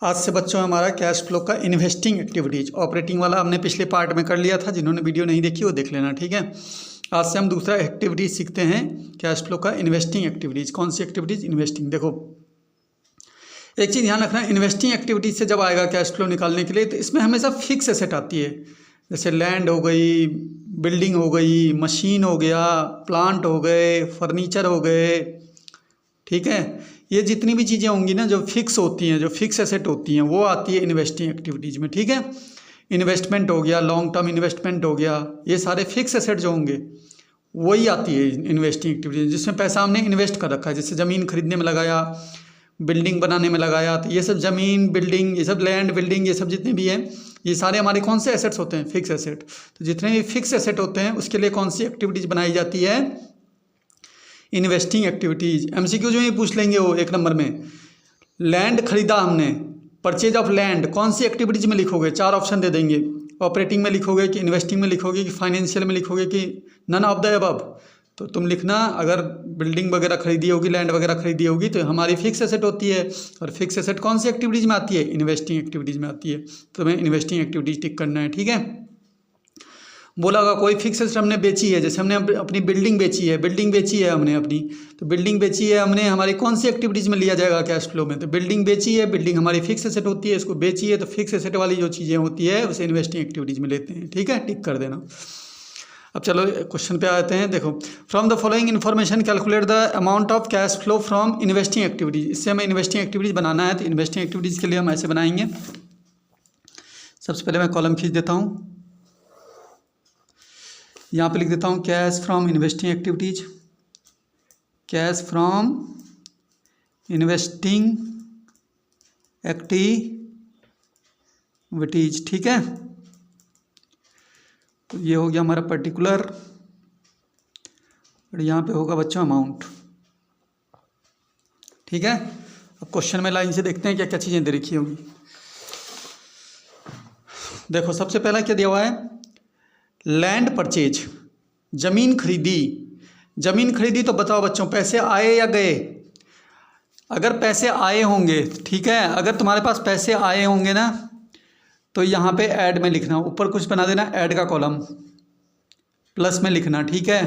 आज से बच्चों हमारा कैश फ्लो का इन्वेस्टिंग एक्टिविटीज, ऑपरेटिंग वाला हमने पिछले पार्ट में कर लिया था। जिन्होंने वीडियो नहीं देखी वो देख लेना, ठीक है। आज से हम दूसरा एक्टिविटीज सीखते हैं कैश फ्लो का इन्वेस्टिंग एक्टिविटीज। कौन सी एक्टिविटीज? इन्वेस्टिंग। देखो एक चीज़ ध्यान रखना, इन्वेस्टिंग एक्टिविटीज से जब आएगा कैश फ्लो निकालने के लिए तो इसमें हमेशा फिक्स एसेट आती है। जैसे लैंड हो गई, बिल्डिंग हो गई, मशीन हो गया, प्लांट हो गए, फर्नीचर हो गए, ठीक है। ये जितनी भी चीज़ें होंगी ना जो फिक्स होती हैं, जो फिक्स एसेट होती हैं, वो आती है इन्वेस्टिंग एक्टिविटीज़ में, ठीक है। इन्वेस्टमेंट हो गया, लॉन्ग टर्म इन्वेस्टमेंट हो गया, ये सारे फिक्स एसेट जो होंगे वही आती है इन्वेस्टिंग एक्टिविटीज, जिसमें पैसा हमने इन्वेस्ट कर रखा है। जैसे ज़मीन खरीदने में लगाया, बिल्डिंग बनाने में लगाया, तो ये सब ज़मीन, बिल्डिंग, ये सब लैंड, बिल्डिंग, ये सब जितने भी हैं ये सारे हमारे कौन से एसेट्स होते हैं? Fix asset. तो जितने भी फिक्स एसेट होते हैं उसके लिए कौन सी एक्टिविटीज़ बनाई जाती है? Investing activities. एमसीक्यू जो ही पूछ लेंगे वो एक नंबर में, लैंड खरीदा हमने, परचेज ऑफ लैंड, कौन सी एक्टिविटीज़ में लिखोगे? 4 ऑप्शन दे देंगे। ऑपरेटिंग में लिखोगे कि इन्वेस्टिंग में लिखोगे कि फाइनेंशियल में लिखोगे कि नन ऑफ द अबव। तो तुम लिखना, अगर बिल्डिंग वगैरह खरीदी होगी, लैंड वगैरह खरीदी होगी तो हमारी फिक्स एसेट होती है। और फिक्स एसेट कौन सी एक्टिविटीज़ में आती है? इन्वेस्टिंग एक्टिविटीज़ में आती है। तो हमें इन्वेस्टिंग एक्टिविटीज़ टिक करना है, ठीक है। बोला होगा कोई फिक्स एसेट हमने बेची है, जैसे हमने अपनी बिल्डिंग बेची है, हमने अपनी, तो बिल्डिंग बेची है हमने, हमारी कौन सी एक्टिविटीज़ में लिया जाएगा कैश फ्लो में? तो बिल्डिंग बेची है, बिल्डिंग हमारी फिक्स एसेट होती है, इसको बेची है तो फिक्स एसेट वाली जो चीज़ें होती है उसे इन्वेस्टिंग एक्टिविटीज़ में लेते हैं, ठीक है। टिक कर देना। अब चलो क्वेश्चन पे आते हैं। देखो, from the following information calculate the amount of cash flow from investing activities. इससे हमें इन्वेस्टिंग एक्टिविटीज़ बनाना है, तो इन्वेस्टिंग एक्टिविटीज़ के लिए हम ऐसे बनाएंगे। सबसे पहले मैं कॉलम खींच देता हूँ, यहाँ पे लिख देता हूँ cash from investing activities, cash from investing activities, ठीक है। तो ये हो गया हमारा पर्टिकुलर, और यहाँ पे होगा बच्चों अमाउंट, ठीक है। अब क्वेश्चन में लाइन से देखते हैं क्या क्या चीज़ें दे रखी होंगी। देखो सबसे पहला क्या दिया हुआ है? लैंड परचेज, जमीन खरीदी। जमीन खरीदी तो बताओ बच्चों पैसे आए या गए? अगर पैसे आए होंगे, ठीक है, अगर तुम्हारे पास पैसे आए होंगे ना तो यहाँ पे ऐड में लिखना, ऊपर कुछ बना देना ऐड का कॉलम, प्लस में लिखना, ठीक है।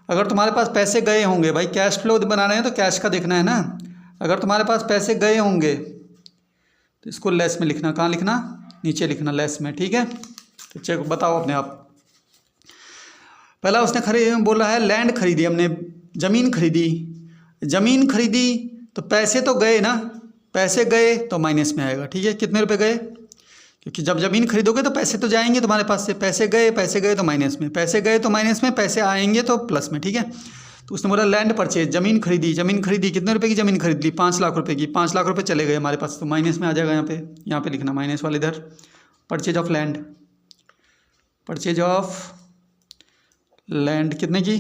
अगर तुम्हारे पास पैसे गए होंगे, भाई कैश फ्लो बना रहे हैं तो कैश का देखना है ना। अगर तुम्हारे पास पैसे गए होंगे तो इसको लेस में लिखना। कहाँ लिखना? नीचे लिखना, लेस में, ठीक है। तो चेक बताओ अपने आप। पहला उसने बोला है लैंड खरीदी हमने, ज़मीन खरीदी। ज़मीन खरीदी तो पैसे तो गए ना, पैसे गए तो माइनस में आएगा, ठीक है। कितने रुपए गए? क्योंकि जब ज़मीन खरीदोगे तो पैसे तो जाएंगे तुम्हारे पास से, पैसे गए तो माइनस में, पैसे गए तो माइनस में, पैसे आएंगे तो प्लस में, ठीक है। तो उसने बोला लैंड परचेज, ज़मीन खरीदी। ज़मीन खरीदी कितने रुपए की ज़मीन खरीद ली? 5 लाख रुपए की। 5 लाख रुपए चले गए हमारे पास, तो माइनस में आ जाएगा। यहाँ पे लिखना माइनस वाले इधर। Purchase of land, purchase of land कितने की?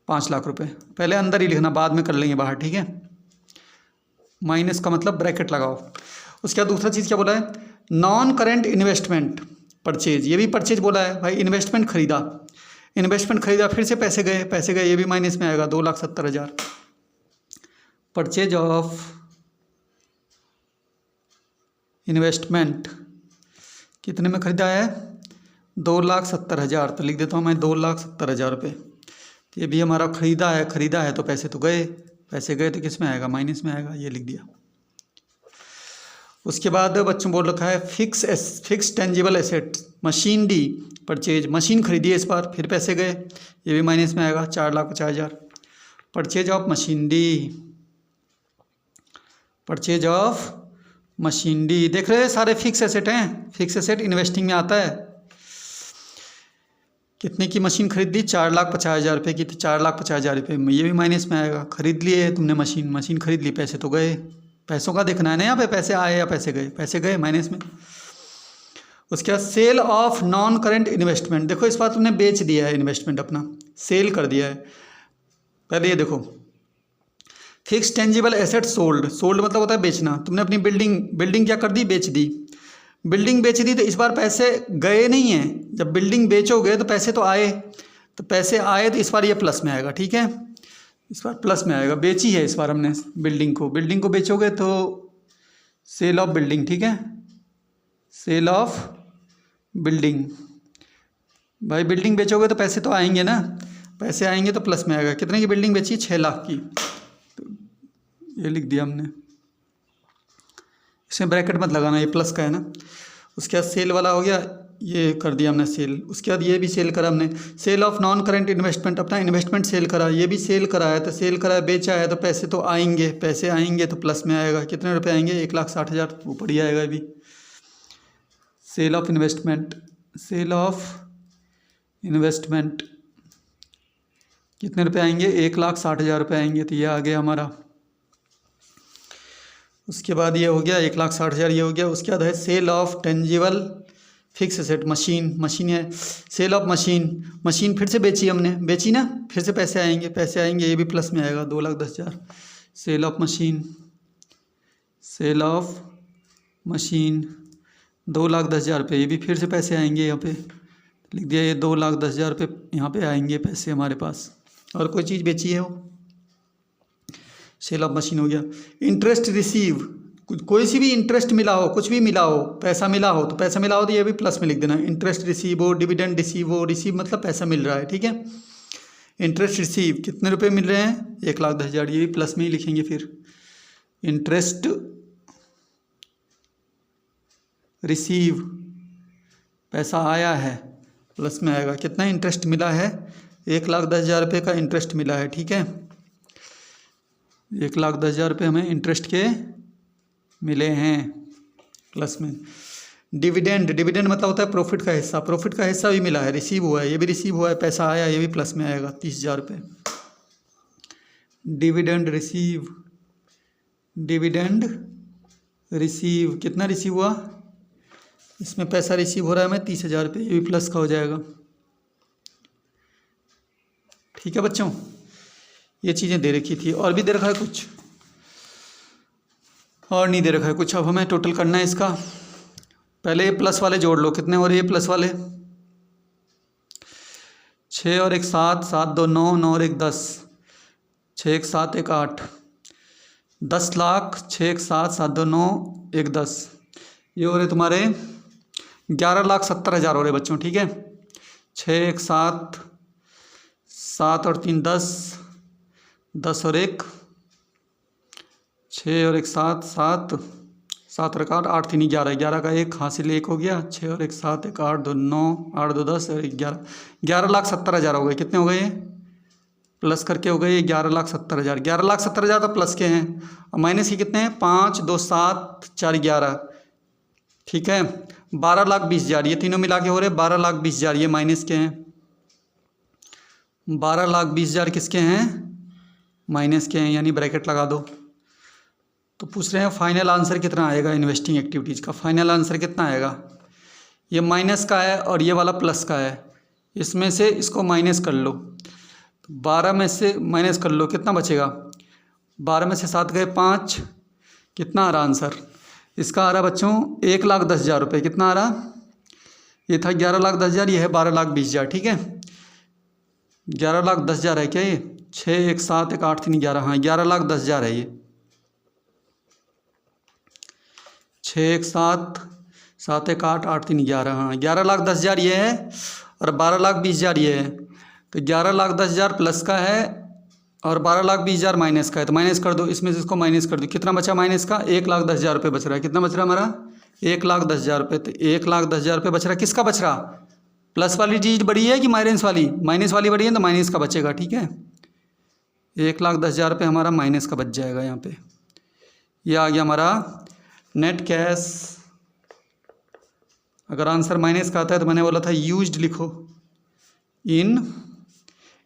5 लाख रुपए। पहले अंदर ही लिखना, बाद में कर लेंगे बाहर, ठीक है। माइनस का मतलब ब्रैकेट लगाओ। उसके बाद दूसरा चीज़ क्या बोला है? Non current investment purchase. ये भी परचेज बोला है भाई, इन्वेस्टमेंट खरीदा, फिर से पैसे गए, ये भी माइनस में आएगा, 2,70,000। परचेज ऑफ इन्वेस्टमेंट कितने में खरीदा है? 2,70,000। तो लिख देता हूँ मैं 2,70,000 रुपये। तो ये भी हमारा खरीदा है तो पैसे तो गए, पैसे गए तो किस में आएगा? माइनस में आएगा, ये लिख दिया। उसके बाद बच्चों बोल रखा है fix tangible asset, machine D purchase, machine खरीदी है इस बार, फिर पैसे गए, ये भी माइनस में आएगा, 4,50,000। Purchase of machine D, purchase of machine D. देख रहे हैं सारे फिक्स एसेट हैं, फिक्स एसेट इन्वेस्टिंग में आता है। कितने की मशीन खरीद ली? 4,50,000 रुपये की, तो 4,50,000 रुपये में ये भी माइनस में आएगा। खरीद लिए तुमने मशीन खरीद ली, पैसे तो गए, पैसों का देखना है ना यहाँ पे, पैसे आए या पैसे गए? पैसे गए, माइनस में। उसके बाद sale of non current investment. देखो इस बार तुमने बेच दिया है इन्वेस्टमेंट अपना, सेल कर दिया है। पहले ये देखो, फिक्स टेंजिबल एसेट सोल्ड मतलब होता है बेचना। तुमने अपनी बिल्डिंग क्या कर दी? बेच दी। बिल्डिंग बेच दी तो इस बार पैसे गए नहीं हैं। जब बिल्डिंग बेचोगे तो पैसे तो आए, तो पैसे आए तो इस बार ये प्लस में आएगा, ठीक है। इस बार प्लस में आएगा, बेची है इस बार हमने बिल्डिंग को बेचोगे तो सेल ऑफ बिल्डिंग, ठीक है, सेल ऑफ बिल्डिंग। भाई बिल्डिंग बेचोगे तो पैसे तो आएंगे ना, पैसे आएंगे तो प्लस में आएगा। कितने की बिल्डिंग बेची? 6 लाख की, तो ये लिख दिया हमने, इसमें ब्रैकेट मत लगाना, ये प्लस का है ना। उसके बाद सेल वाला हो गया, ये कर दिया हमने सेल। उसके बाद ये भी सेल करा हमने, sale of non current investment, अपना इन्वेस्टमेंट सेल करा, ये भी सेल करा है, तो सेल करा है, बेचा है, तो पैसे तो आएंगे, पैसे आएंगे तो प्लस में आएगा। कितने रुपए आएंगे? 1,60,000, ऊपर ही आएगा अभी। Sale of investment, sale of investment कितने रुपए आएंगे? 1,60,000 रुपये आएंगे, तो ये आ गया हमारा। उसके बाद ये हो गया 1,60,000, ये हो गया। उसके बाद है sale of tangible fix asset, machine, machine है, सेल ऑफ मशीन, मशीन फिर से बेची हमने, बेची ना, फिर से पैसे आएंगे, पैसे आएंगे, ये भी प्लस में आएगा, 2,10,000। Sale of machine, sale of machine 2,10,000 रुपये, ये भी फिर से पैसे आएंगे, यहाँ पे लिख दिया, ये 2,10,000 रुपये यहाँ पे आएंगे पैसे हमारे पास। और कोई चीज़ बेची है वो, सेल ऑफ मशीन हो गया। इंटरेस्ट रिसीव, कोई सी भी इंटरेस्ट मिला हो, कुछ भी मिला हो, पैसा मिला हो, तो पैसा मिला हो तो ये भी प्लस में लिख देना। इंटरेस्ट रिसीव हो, डिविडेंड रिसीव हो, रिसीव मतलब पैसा मिल रहा है, ठीक है। इंटरेस्ट रिसीव कितने रुपए मिल रहे हैं? 1,10,000, ये भी प्लस में ही लिखेंगे फिर। इंटरेस्ट रिसीव, पैसा आया है, प्लस में आएगा। कितना इंटरेस्ट मिला है? 1,10,000 रुपये का इंटरेस्ट मिला है, ठीक है। 1,10,000 रुपये हमें इंटरेस्ट के मिले हैं, प्लस में। डिविडेंड, डिविडेंड मतलब होता है प्रॉफिट का हिस्सा, प्रॉफिट का हिस्सा भी मिला है, रिसीव हुआ है, ये भी रिसीव हुआ है, पैसा आया, ये भी प्लस में आएगा, 30,000 रुपये। डिविडेंड रिसीव, डिविडेंड रिसीव कितना रिसीव हुआ? इसमें पैसा रिसीव हो रहा है हमें 30,000 रुपये, ये भी प्लस का हो जाएगा, ठीक है बच्चों। ये चीज़ें दे रखी थी, और भी दे रखा है कुछ? और नहीं दे रखा है कुछ। अब हमें टोटल करना है इसका। पहले ये प्लस वाले जोड़ लो, कितने हो रहे हैं प्लस वाले? 6 और 1 7, 7 2 9, 9 और 1 10, 6 1 7 1 8, 10 लाख, 6 1 7, 7 2 9 1 10, ये हो रहे तुम्हारे 11,70,000 हो रहे बच्चों, ठीक है। 6 1 7, 7 और 3 10, 10 और 1, 6 और 1 7, 7, 7 और 1 8, 8 3 11, 11 का 1 हासिल 1 हो गया। 6 और 1 7, 1 8 2 9, 8 2 10 और 11, 11,70,000 हो गए। कितने हो गए? प्लस करके हो गए 11,70,000। 11,70,000 तो प्लस के हैं, और माइनस के कितने हैं? 5 2 7 4 11, ठीक है। 12,20,000, ये तीनों मिला के हो रहे 12,20,000, ये माइनस के हैं। 12,20,000 किसके हैं? माइनस के हैं, यानी ब्रैकेट लगा दो। तो पूछ रहे हैं फाइनल आंसर कितना आएगा इन्वेस्टिंग एक्टिविटीज़ का। फाइनल आंसर कितना आएगा? ये माइनस का है और ये वाला प्लस का है, इसमें से इसको माइनस कर लो, 12 में से माइनस कर लो, कितना बचेगा? 12 में से 7 गए 5, कितना आ रहा आंसर इसका? आ रहा बच्चों 1,10,000 रुपये। कितना आ रहा? ये था 11,10,000, ये है 12,20,000, ठीक है। 11,10,000 है क्या ये? 6 1 7 1 8 3 11, हाँ 11,10,000 है ये। 6 1 7 7 1 8 8 3 11, हाँ 11,10,000 ये है, और 12,20,000 ये है। तो 11,10,000 प्लस का है और 12,20,000 माइनस का है, तो माइनस कर दो, इसमें से इसको माइनस कर दो। कितना बचा माइनस का? 1,10,000 रुपये बच रहा है। कितना बच रहा है हमारा? 1,10,000 रुपये। तो 1,10,000 रुपये बच रहा है। किसका बच रहा? प्लस वाली चीज़ बड़ी है कि माइनस वाली? माइनस वाली बड़ी है तो माइनस का बचेगा, ठीक है। 1,10,000 रुपये हमारा माइनस का बच जाएगा यहाँ पे। ये आ गया हमारा नेट कैश। अगर आंसर माइनस का आता है तो मैंने बोला था यूज्ड लिखो in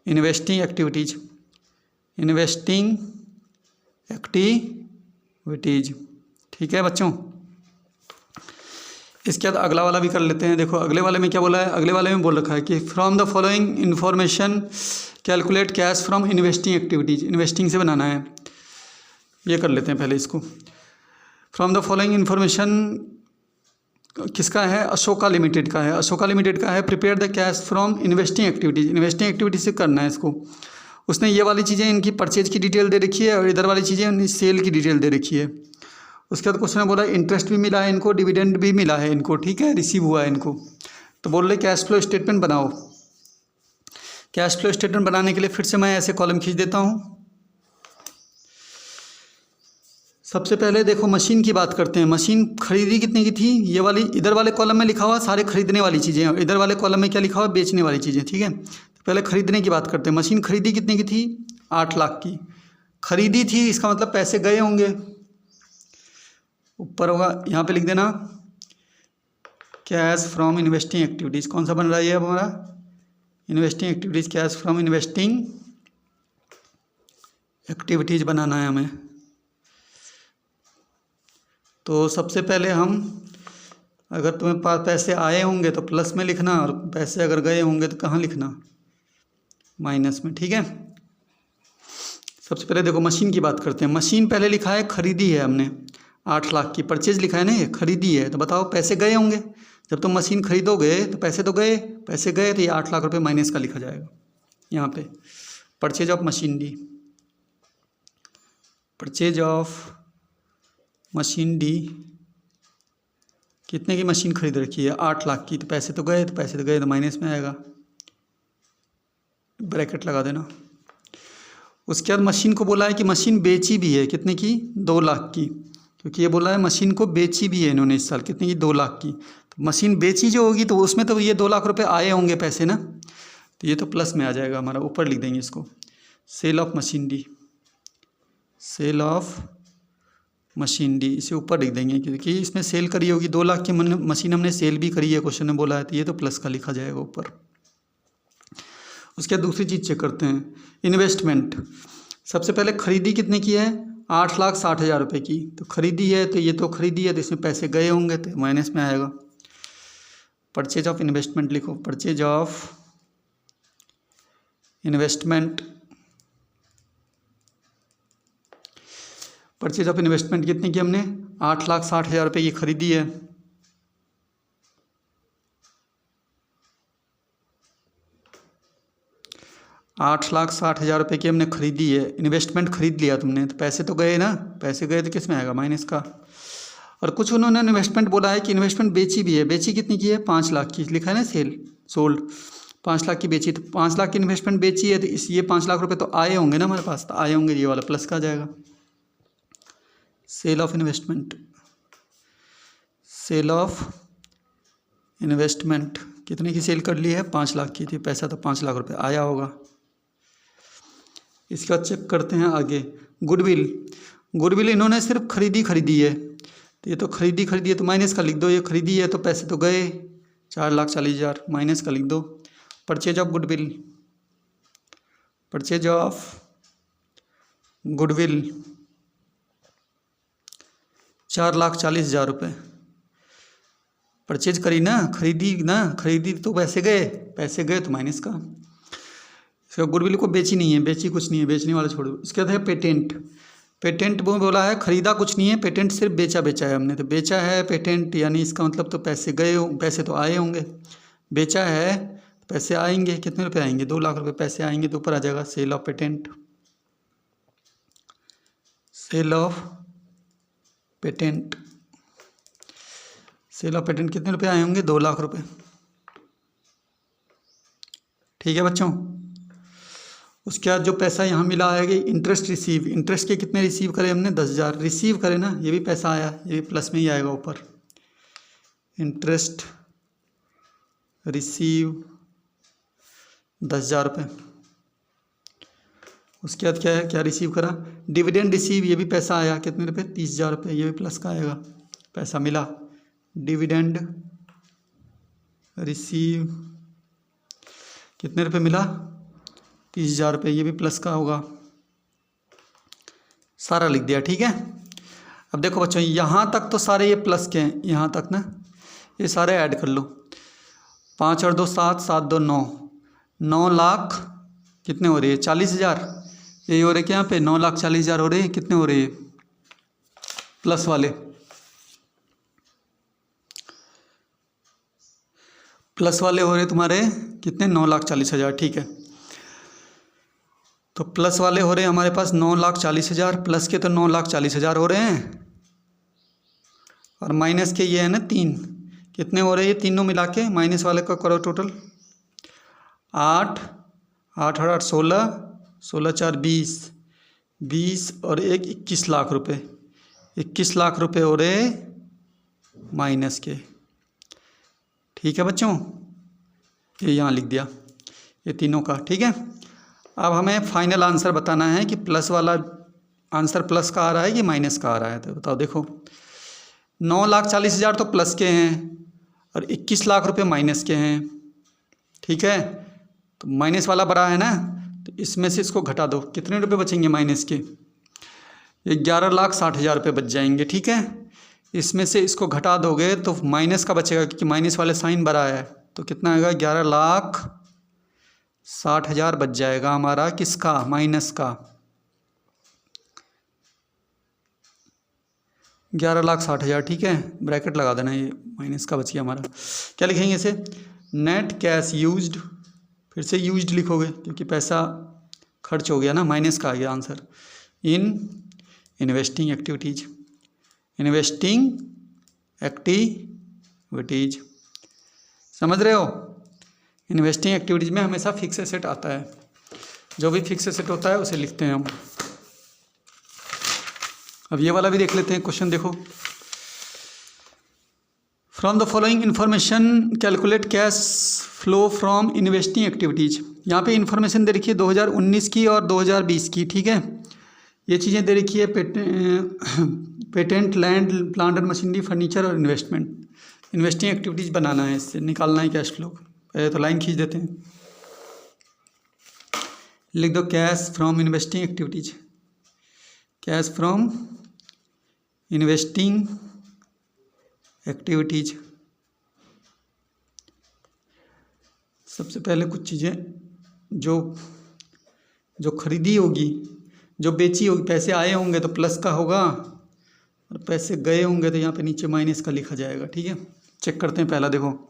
investing activities, investing activities, ठीक है बच्चों। इसके बाद अगला वाला भी कर लेते हैं। देखो अगले वाले में क्या बोला है? अगले वाले में बोल रखा है कि from the following information calculate cash from investing activities. Investing से बनाना है, ये कर लेते हैं पहले इसको। फ्रॉम द फॉलोइंग इन्फॉर्मेशन किसका है? अशोका लिमिटेड का है। अशोका लिमिटेड का है prepare the cash from investing activities. Investing activities से करना है इसको। उसने ये वाली चीज़ें इनकी परचेज की डिटेल दे रखी है और इधर वाली चीज़ें सेल की डिटेल दे रखी है। उसके बाद क्वेश्चन में बोला इंटरेस्ट भी मिला है इनको, डिविडेंड भी मिला है इनको, ठीक है, रिसीव हुआ है इनको। तो बोल रहे कैश फ्लो स्टेटमेंट बनाओ। कैश फ्लो स्टेटमेंट बनाने के लिए फिर से मैं ऐसे कॉलम खींच देता हूँ। सबसे पहले देखो मशीन की बात करते हैं। मशीन खरीदी कितने की थी, ये वाली इधर वाले कॉलम में लिखा हुआ सारे खरीदने वाली चीज़ें, और इधर वाले कॉलम में क्या लिखा हुआ बेचने वाली चीज़ें, ठीक है। तो पहले खरीदने की बात करते हैं। मशीन खरीदी कितने की थी, 8 लाख की खरीदी थी, इसका मतलब पैसे गए होंगे, ऊपर होगा, यहाँ पे लिख देना कैश फ्रॉम इन्वेस्टिंग एक्टिविटीज़। कौन सा बन रहा है ये अब हमारा, investing activities, cash from investing activities बनाना है हमें। तो सबसे पहले हम, अगर तुम्हें पास पैसे आए होंगे तो प्लस में लिखना, और पैसे अगर गए होंगे तो कहाँ लिखना, माइनस में, ठीक है। सबसे पहले देखो मशीन की बात करते हैं। मशीन पहले लिखा है खरीदी है हमने 8 लाख की, परचेज लिखा है ना, ये खरीदी है। तो बताओ पैसे गए होंगे, जब तुम मशीन खरीदोगे तो पैसे तो गए, पैसे गए तो ये 8 लाख रुपए माइनस का लिखा जाएगा यहाँ पे। Purchase of machinery, purchase of machine D, कितने की मशीन खरीद रखी है, 8 लाख की। तो पैसे तो गए, तो माइनस में आएगा, ब्रैकेट लगा देना। उसके बाद मशीन को बोला है कि मशीन बेची भी है, कितने की, 2 लाख की, क्योंकि ये बोला है मशीन को बेची भी है इन्होंने इस साल, कितने की, 2 लाख की। तो मशीन बेची जो होगी तो उसमें तो ये 2 लाख रुपए आए होंगे पैसे ना, तो ये तो प्लस में आ जाएगा हमारा, ऊपर लिख देंगे इसको। Sale of machine D, sale of machine D, इसे ऊपर लिख देंगे, क्योंकि इसमें सेल करी होगी 2 लाख की मशीन हमने सेल भी करी है, क्वेश्चन में बोला है, तो ये तो प्लस का लिखा जाएगा ऊपर। उसके बाद दूसरी चीज़ चेक करते हैं, इन्वेस्टमेंट। सबसे पहले खरीदी कितने की है, 8,60,000 रुपये की। तो खरीदी है, तो ये तो खरीदी है, तो इसमें पैसे गए होंगे, तो माइनस में आएगा। परचेज ऑफ इन्वेस्टमेंट लिखो, purchase of investment, purchase of investment कितने की हमने, 8,60,000 रुपये की खरीदी है। $8,60,000 रुपये की हमने खरीदी है, इन्वेस्टमेंट खरीद लिया तुमने, तो पैसे तो गए ना, पैसे गए तो किस में आएगा, माइनस का। और कुछ उन्होंने इन्वेस्टमेंट बोला है कि इन्वेस्टमेंट बेची भी है, बेची कितनी की है, 5 लाख की, लिखा है ना, सेल सोल्ड, 5 लाख की बेची। तो 5 लाख की इन्वेस्टमेंट बेची है, तो इस ये 5 लाख रुपये तो आए होंगे ना हमारे पास, तो आए होंगे, ये वाला प्लस का आ जाएगा। Sale of investment, sale of investment, कितने की सेल कर ली है, 5 लाख की थी, पैसा तो 5 लाख रुपये आया होगा। इसका चेक करते हैं आगे, गुडविल। गुडविल इन्होंने सिर्फ खरीदी है, तो ये तो खरीदी है, तो माइनस का लिख दो, ये खरीदी है तो पैसे तो गए, 4,40,000, माइनस का लिख दो। Purchase of goodwill, purchase of goodwill 4,40,000 रुपये परचेज करी ना, खरीदी तो पैसे गए तो माइनस का। इसका गुडविल को बेची नहीं है, बेची कुछ नहीं है, बेचने वाला छोड़ो। इसके बाद है पेटेंट। पेटेंट वो बोला है खरीदा कुछ नहीं है, पेटेंट सिर्फ बेचा है हमने, तो बेचा है पेटेंट, यानी इसका मतलब तो पैसे गए, पैसे तो आए होंगे, बेचा है पैसे आएंगे, कितने रुपए आएंगे, 2 लाख रुपए पैसे आएंगे, तो ऊपर आ जाएगा sale of patent, sale of patent. Sale of patent कितने रुपए आए होंगे, 2 लाख रुपए, ठीक है बच्चों। उसके बाद जो पैसा यहाँ मिला है कि इंटरेस्ट रिसीव, इंटरेस्ट के कितने रिसीव करे हमने, 10,000 रिसीव करे ना, ये भी पैसा आया, ये भी प्लस में ही आएगा ऊपर। इंटरेस्ट रिसीव 10,000 रुपये। उसके बाद क्या है, क्या रिसीव करा, डिविडेंड रिसीव, ये भी पैसा आया, कितने रुपये, 30,000 रुपये, ये भी प्लस का आएगा, पैसा मिला। डिविडेंड रिसीव कितने रुपये मिला, 30,000 रुपये, ये भी प्लस का होगा, सारा लिख दिया, ठीक है। अब देखो बच्चों, यहाँ तक तो सारे ये प्लस के हैं, यहाँ तक ना ये सारे ऐड कर लो, 5 और 2 7, 7 2 9, 9 लाख कितने हो रहे हैं, 40,000, यही हो रहे क्या यहाँ पे, 9,40,000 हो रहे हैं, कितने हो रहे हैं प्लस वाले, प्लस वाले हो रहे तुम्हारे कितने, 9,40,000, ठीक है। तो प्लस वाले हो रहे हैं हमारे पास 9,40,000, प्लस के तो 9,40,000 हो रहे हैं, और माइनस के ये है ना 3, कितने हो रहे हैं ये तीनों मिला के, माइनस वाले का करो टोटल। 8 8 और 8 16, 16 4 20, 20 और 1 21 लाख रुपए, 21 लाख रुपए हो रहे माइनस के। ठीक है बच्चों, ये यहाँ लिख दिया ये तीनों का। ठीक है, अब हमें फाइनल आंसर बताना है कि प्लस वाला आंसर प्लस का आ रहा है कि माइनस का आ रहा है। तो बताओ, देखो 9,40,000 तो प्लस के हैं और 21 लाख रुपए माइनस के हैं। ठीक है, तो माइनस वाला बड़ा है ना, तो इसमें से इसको घटा दो, कितने रुपए बचेंगे माइनस के? 11,60,000 रुपये बच जाएंगे। ठीक है, इसमें से इसको घटा दोगे तो माइनस का बचेगा, क्योंकि माइनस वाले साइन बड़ा है, तो कितना आएगा? 11,60,000 बच जाएगा हमारा, किसका? माइनस का। 11,60,000। ठीक है, ब्रैकेट लगा देना, ये माइनस का बच गया हमारा। क्या लिखेंगे इसे? नेट कैश यूज्ड, फिर से यूज्ड लिखोगे क्योंकि पैसा खर्च हो गया ना, माइनस का आ गया answer. In investing activities, investing activities, समझ रहे हो? इन्वेस्टिंग एक्टिविटीज में हमेशा फिक्स एसेट आता है, जो भी फिक्स एसेट होता है उसे लिखते हैं हम। अब ये वाला भी देख लेते हैं क्वेश्चन, देखो। From the following information calculate cash flow from investing activities. यहाँ पे इन्फॉर्मेशन दे रखी है 2019 की और 2020 की। ठीक है, ये चीज़ें दे रखी है, patent, land, plant and machinery, furniture और इन्वेस्टमेंट। इन्वेस्टिंग एक्टिविटीज़ बनाना है, इससे निकालना है कैश फ्लो। पहले तो लाइन खींच देते हैं, लिख दो cash from investing activities, cash from investing activities. सबसे पहले कुछ चीज़ें जो खरीदी होगी, जो बेची होगी, पैसे आए होंगे तो प्लस का होगा, और पैसे गए होंगे तो यहाँ पे नीचे माइनस का लिखा जाएगा। ठीक है, चेक करते हैं। पहला देखो,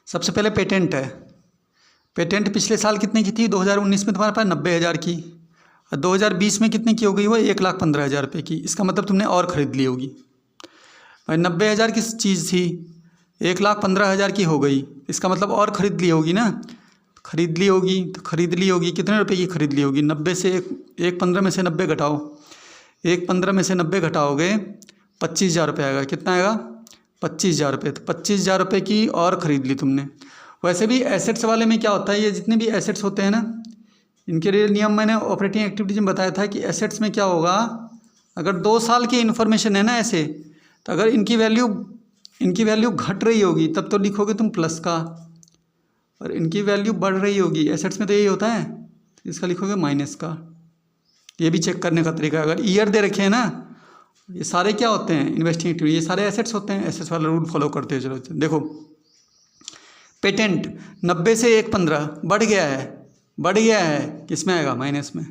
सबसे पहले पेटेंट है। पेटेंट पिछले साल कितने की थी? 2019 में तुम्हारे पास 90,000 की, और 2020 में कितने की हो गई? वो 1,15,000 रुपये की। इसका मतलब तुमने और ख़रीद ली होगी भाई। 90,000 की चीज़ थी, 1,15,000 की हो गई, इसका मतलब और ख़रीद ली होगी ना। खरीद ली होगी तो खरीद ली होगी, कितने रुपए की खरीद ली होगी? 90 से 1,15 में से 90 घटाओ, 1,15 में से 90 घटाओगे 25,000 रुपये आएगा। कितना आएगा? 25,000 रुपये। तो 25,000 रुपये की और ख़रीद ली तुमने। वैसे भी एसेट्स वाले में क्या होता है, ये जितने भी एसेट्स होते हैं ना, इनके लिए नियम मैंने ऑपरेटिंग एक्टिविटीज में बताया था कि एसेट्स में क्या होगा, अगर 2 साल की इन्फॉर्मेशन है ना ऐसे, तो अगर इनकी वैल्यू घट रही होगी तब तो लिखोगे तुम प्लस का, और इनकी वैल्यू बढ़ रही होगी, एसेट्स में तो यही होता है, इसका लिखोगे माइनस का। ये भी चेक करने का तरीका है। अगर ईयर दे रखे हैं ना, ये सारे क्या होते हैं? इन्वेस्टिंग एक्टिविटी, ये सारे एसेट्स होते हैं। एसेट्स वाला रूल फॉलो करते हैं। चलो देखो, पेटेंट 90 से 1,15 बढ़ गया है, किसमें आएगा? माइनस में।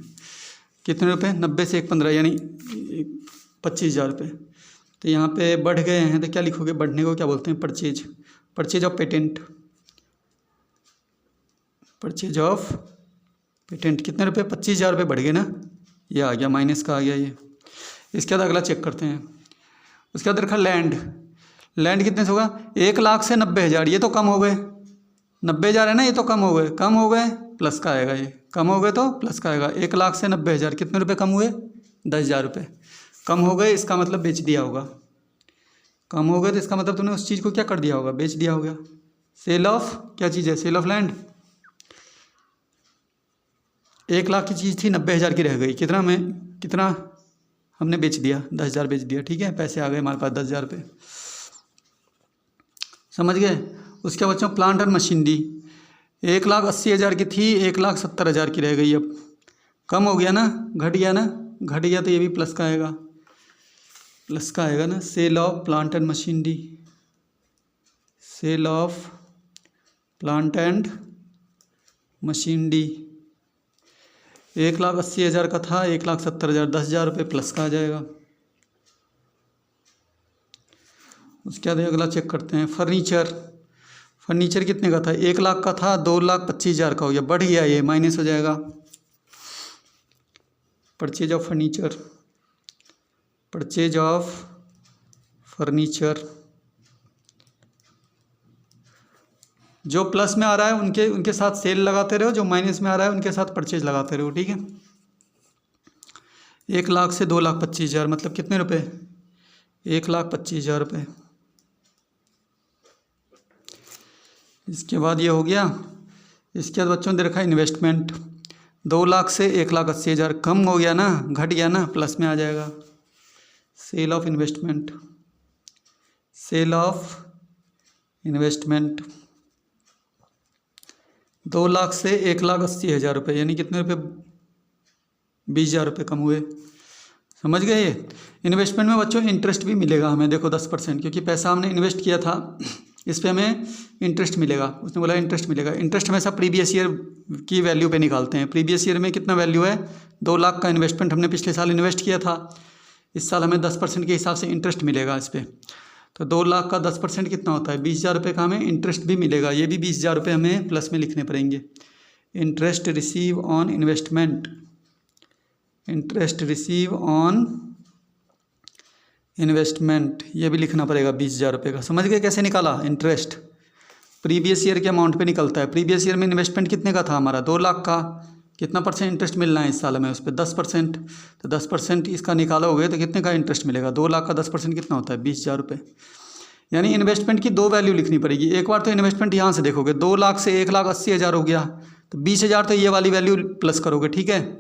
कितने रुपए? 90 से 1,15 यानी 25,000 रुपये। तो यहाँ पे बढ़ गए हैं तो क्या लिखोगे? बढ़ने को क्या बोलते हैं? Purchase of patent, purchase of patent. कितने रुपए? 25,000 रुपये बढ़ गए ना, ये आ गया, माइनस का आ गया ये। इसके बाद अगला चेक करते हैं। उसके बाद रखा लैंड कितने से होगा? 1,00,000 से 90,000, ये तो कम हो गए। 90,000 है ना, ये तो कम हो गए, प्लस का आएगा। ये कम हो गए तो प्लस का आएगा। 1,00,000 से 90,000 कितने रुपए कम हुए? 10,000 रुपये कम हो गए। इसका मतलब बेच दिया होगा। कम हो गए तो इसका मतलब तुमने उस चीज़ को क्या कर दिया होगा? बेच दिया होगा। सेल ऑफ क्या चीज़ है? Sale of land. 1,00,000 की चीज़ थी, 90,000 की रह गई। कितना हमने बेच दिया? 10,000 बेच दिया। ठीक है, पैसे आ गए हमारे पास 10,000 रुपये। समझ गए? उसके बच्चों प्लांट और मशीनरी 1,80,000 की थी, 1,70,000 की रह गई। अब कम हो गया ना, घट गया तो ये भी प्लस का आएगा ना। Sale of plant and machinery, sale of plant and machinery 1,80,000 का था, 1,70,000, 10,000 रुपये प्लस का आ जाएगा। उसके बाद अगला चेक करते हैं। फर्नीचर कितने का था? 1,00,000 का था, 2,25,000 का हो गया, बढ़ गया, ये माइनस हो जाएगा। Purchase of furniture purchase of furniture. जो प्लस में आ रहा है उनके साथ सेल लगाते रहो, जो माइनस में आ रहा है उनके साथ परचेज लगाते रहो, ठीक है। 1,00,000 से 2,25,000 मतलब कितने रुपए? 1,25,000 रुपये। इसके बाद ये हो गया। इसके बाद बच्चों ने रखा इन्वेस्टमेंट। 2,00,000 से 1,80,000 कम हो गया ना, घट गया ना, प्लस में आ जाएगा। Sale of investment, sale of investment 2,00,000 से 1,80,000 रुपये, यानी कितने रुपये? 20,000 रुपये कम हुए। समझ गए? ये इन्वेस्टमेंट में बच्चों इंटरेस्ट भी मिलेगा हमें, देखो 10%, क्योंकि पैसा हमने इन्वेस्ट किया था, इस पर हमें इंटरेस्ट मिलेगा। उसने बोला इंटरेस्ट मिलेगा। इंटरेस्ट हमेशा प्रीवियस ईयर की वैल्यू पे निकालते हैं। प्रीवियस ईयर में कितना वैल्यू है? 2,00,000 का इन्वेस्टमेंट हमने पिछले साल इन्वेस्ट किया था, इस साल हमें 10% के हिसाब से इंटरेस्ट मिलेगा इस पर। तो 2,00,000 का 10% कितना होता है? 20,000 रुपये का हमें इंटरेस्ट भी मिलेगा। ये भी 20,000 रुपये हमें प्लस में लिखने पड़ेंगे। Interest receive on investment, interest receive on investment, ये भी लिखना पड़ेगा 20,000 रुपये का। समझ गए कैसे निकाला? इंटरेस्ट प्रीवियस ईयर के अमाउंट पे निकलता है। प्रीवियस ईयर में इन्वेस्टमेंट कितने का था हमारा? 2,00,000 का। कितना परसेंट इंटरेस्ट मिलना है इस साल में? उस पर 10%। तो 10% इसका निकालोगे तो कितने का इंटरेस्ट मिलेगा? 2,00,000 का 10% कितना होता है? 20,000 रुपये। यानी इन्वेस्टमेंट की दो वैल्यू लिखनी पड़ेगी। एक बार तो इन्वेस्टमेंट यहाँ से देखोगे, 2,00,000 से 1,80,000 हो गया, तो 20,000 तो ये वाली वैल्यू प्लस करोगे, ठीक है।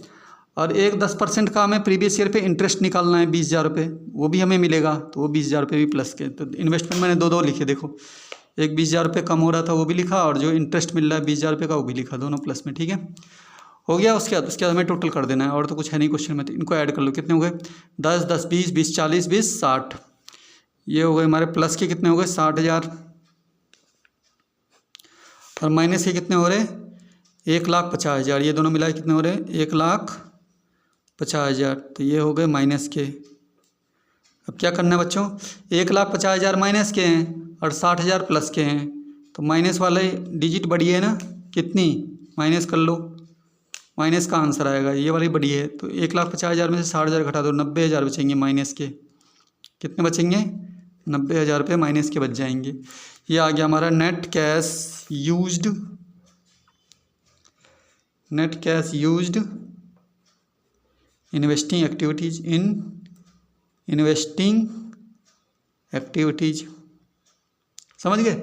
और एक 10% का हमें प्रीवियस ईयर पे इंटरेस्ट निकालना है 20,000 रुपये, वो भी हमें मिलेगा, तो वो 20,000 रुपये भी प्लस के। तो इन्वेस्टमेंट मैंने दो लिखे, देखो, एक 20,000 रुपये कम हो रहा था वो भी लिखा, और जो इंटरेस्ट मिल रहा है 20,000 रुपये का वो भी लिखा, दोनों प्लस में, ठीक है। हो गया। उसके बाद हमें टोटल कर देना है, और तो कुछ है नहीं क्वेश्चन में, तो इनको ऐड कर लो। कितने हो गए? 10, 10, 20, 20, 40, 20, 60। ये हो गए हमारे प्लस के, कितने हो गए? 60,000। और माइनस के कितने हो रहे? 1,50,000। ये दोनों मिलाए कितने हो रहे? 1,50,000। तो ये हो गए माइनस के। अब क्या करना है बच्चों? 1,50,000 माइनस के हैं और 60,000 प्लस के हैं, तो माइनस वाले डिजिट बड़ी है ना, कितनी? माइनस कर लो, माइनस का आंसर आएगा, ये वाली बड़ी है। तो 1,50,000 में से 60,000 घटा दो, 90,000 बचेंगे माइनस के। कितने बचेंगे? 90,000 रुपये माइनस के बच जाएंगे। ये आ गया हमारा net cash used, net cash used investing activities, in investing activities. समझ गए?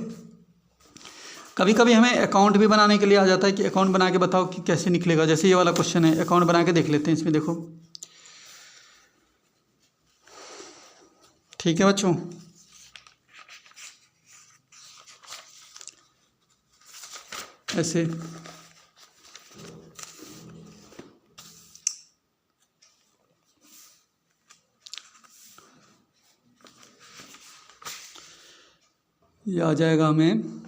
कभी कभी हमें अकाउंट भी बनाने के लिए आ जाता है कि अकाउंट बना के बताओ कि कैसे निकलेगा। जैसे ये वाला क्वेश्चन है, अकाउंट बना के देख लेते हैं। इसमें देखो, ठीक है बच्चों, ऐसे ये आ जाएगा हमें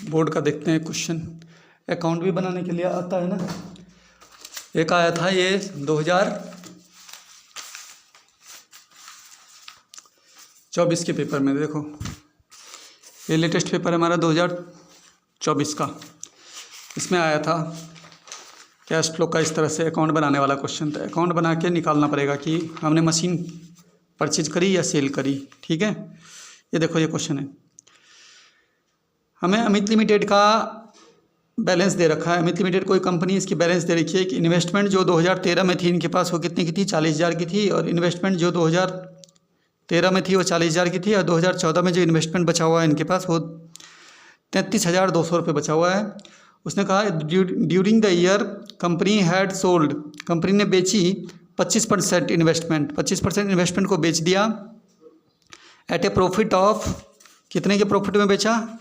बोर्ड का। देखते हैं क्वेश्चन, अकाउंट भी बनाने के लिए आता है ना। एक आया था ये 2024 के पेपर में, देखो ये लेटेस्ट पेपर है हमारा 2024 का। इसमें आया था कैश फ्लो का इस तरह से अकाउंट बनाने वाला क्वेश्चन। तो अकाउंट बना के निकालना पड़ेगा कि हमने मशीन परचेज करी या सेल करी, ठीक है। ये देखो ये क्वेश्चन है, हमें अमित लिमिटेड का बैलेंस दे रखा है। अमित लिमिटेड कोई कंपनी, इसकी बैलेंस दे रखी है कि इन्वेस्टमेंट जो 2013 में थी इनके पास, वो कितने की थी? 40,000 की थी। और इन्वेस्टमेंट जो 2013 में थी वो 40,000 की थी। और 2014 में जो इन्वेस्टमेंट बचा हुआ है इनके पास वो 33,200 रुपये बचा हुआ है। उसने कहा during the year company had sold, company ने बेची 25% इन्वेस्टमेंट, 25% इन्वेस्टमेंट को बेच दिया एट ए प्रॉफिट ऑफ, कितने के प्रॉफिट में बेचा?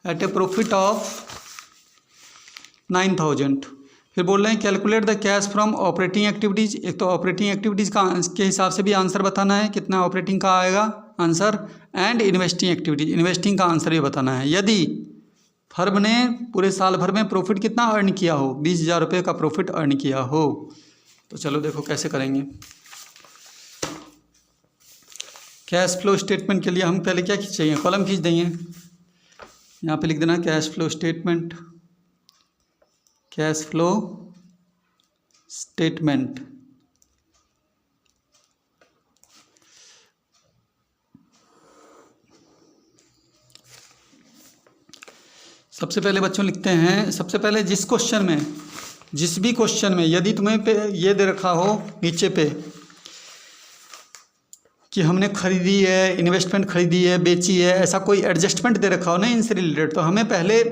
At a profit of 9,000। फिर बोल रहे हैं calculate the cash from operating activities. एक तो ऑपरेटिंग एक्टिविटीज़ का के हिसाब से भी आंसर बताना है, कितना ऑपरेटिंग का आएगा answer, and investing activities, investing का आंसर भी बताना है। यदि फर्म ने पूरे साल भर में प्रॉफिट कितना अर्न किया हो, 20,000 रुपये का प्रॉफिट अर्न किया हो। तो चलो देखो कैसे करेंगे। कैश फ्लो स्टेटमेंट के लिए हम पहले क्या खींचेंगे, कॉलम खींच देंगे। यहाँ पे लिख देना cash flow statement, cash flow statement. सबसे पहले बच्चों लिखते हैं, सबसे पहले जिस क्वेश्चन में, जिस भी क्वेश्चन में यदि तुम्हें पे ये दे रखा हो नीचे पे कि हमने खरीदी है, इन्वेस्टमेंट खरीदी है, बेची है, ऐसा कोई एडजस्टमेंट दे रखा हो ना इनसे रिलेटेड, तो हमें पहले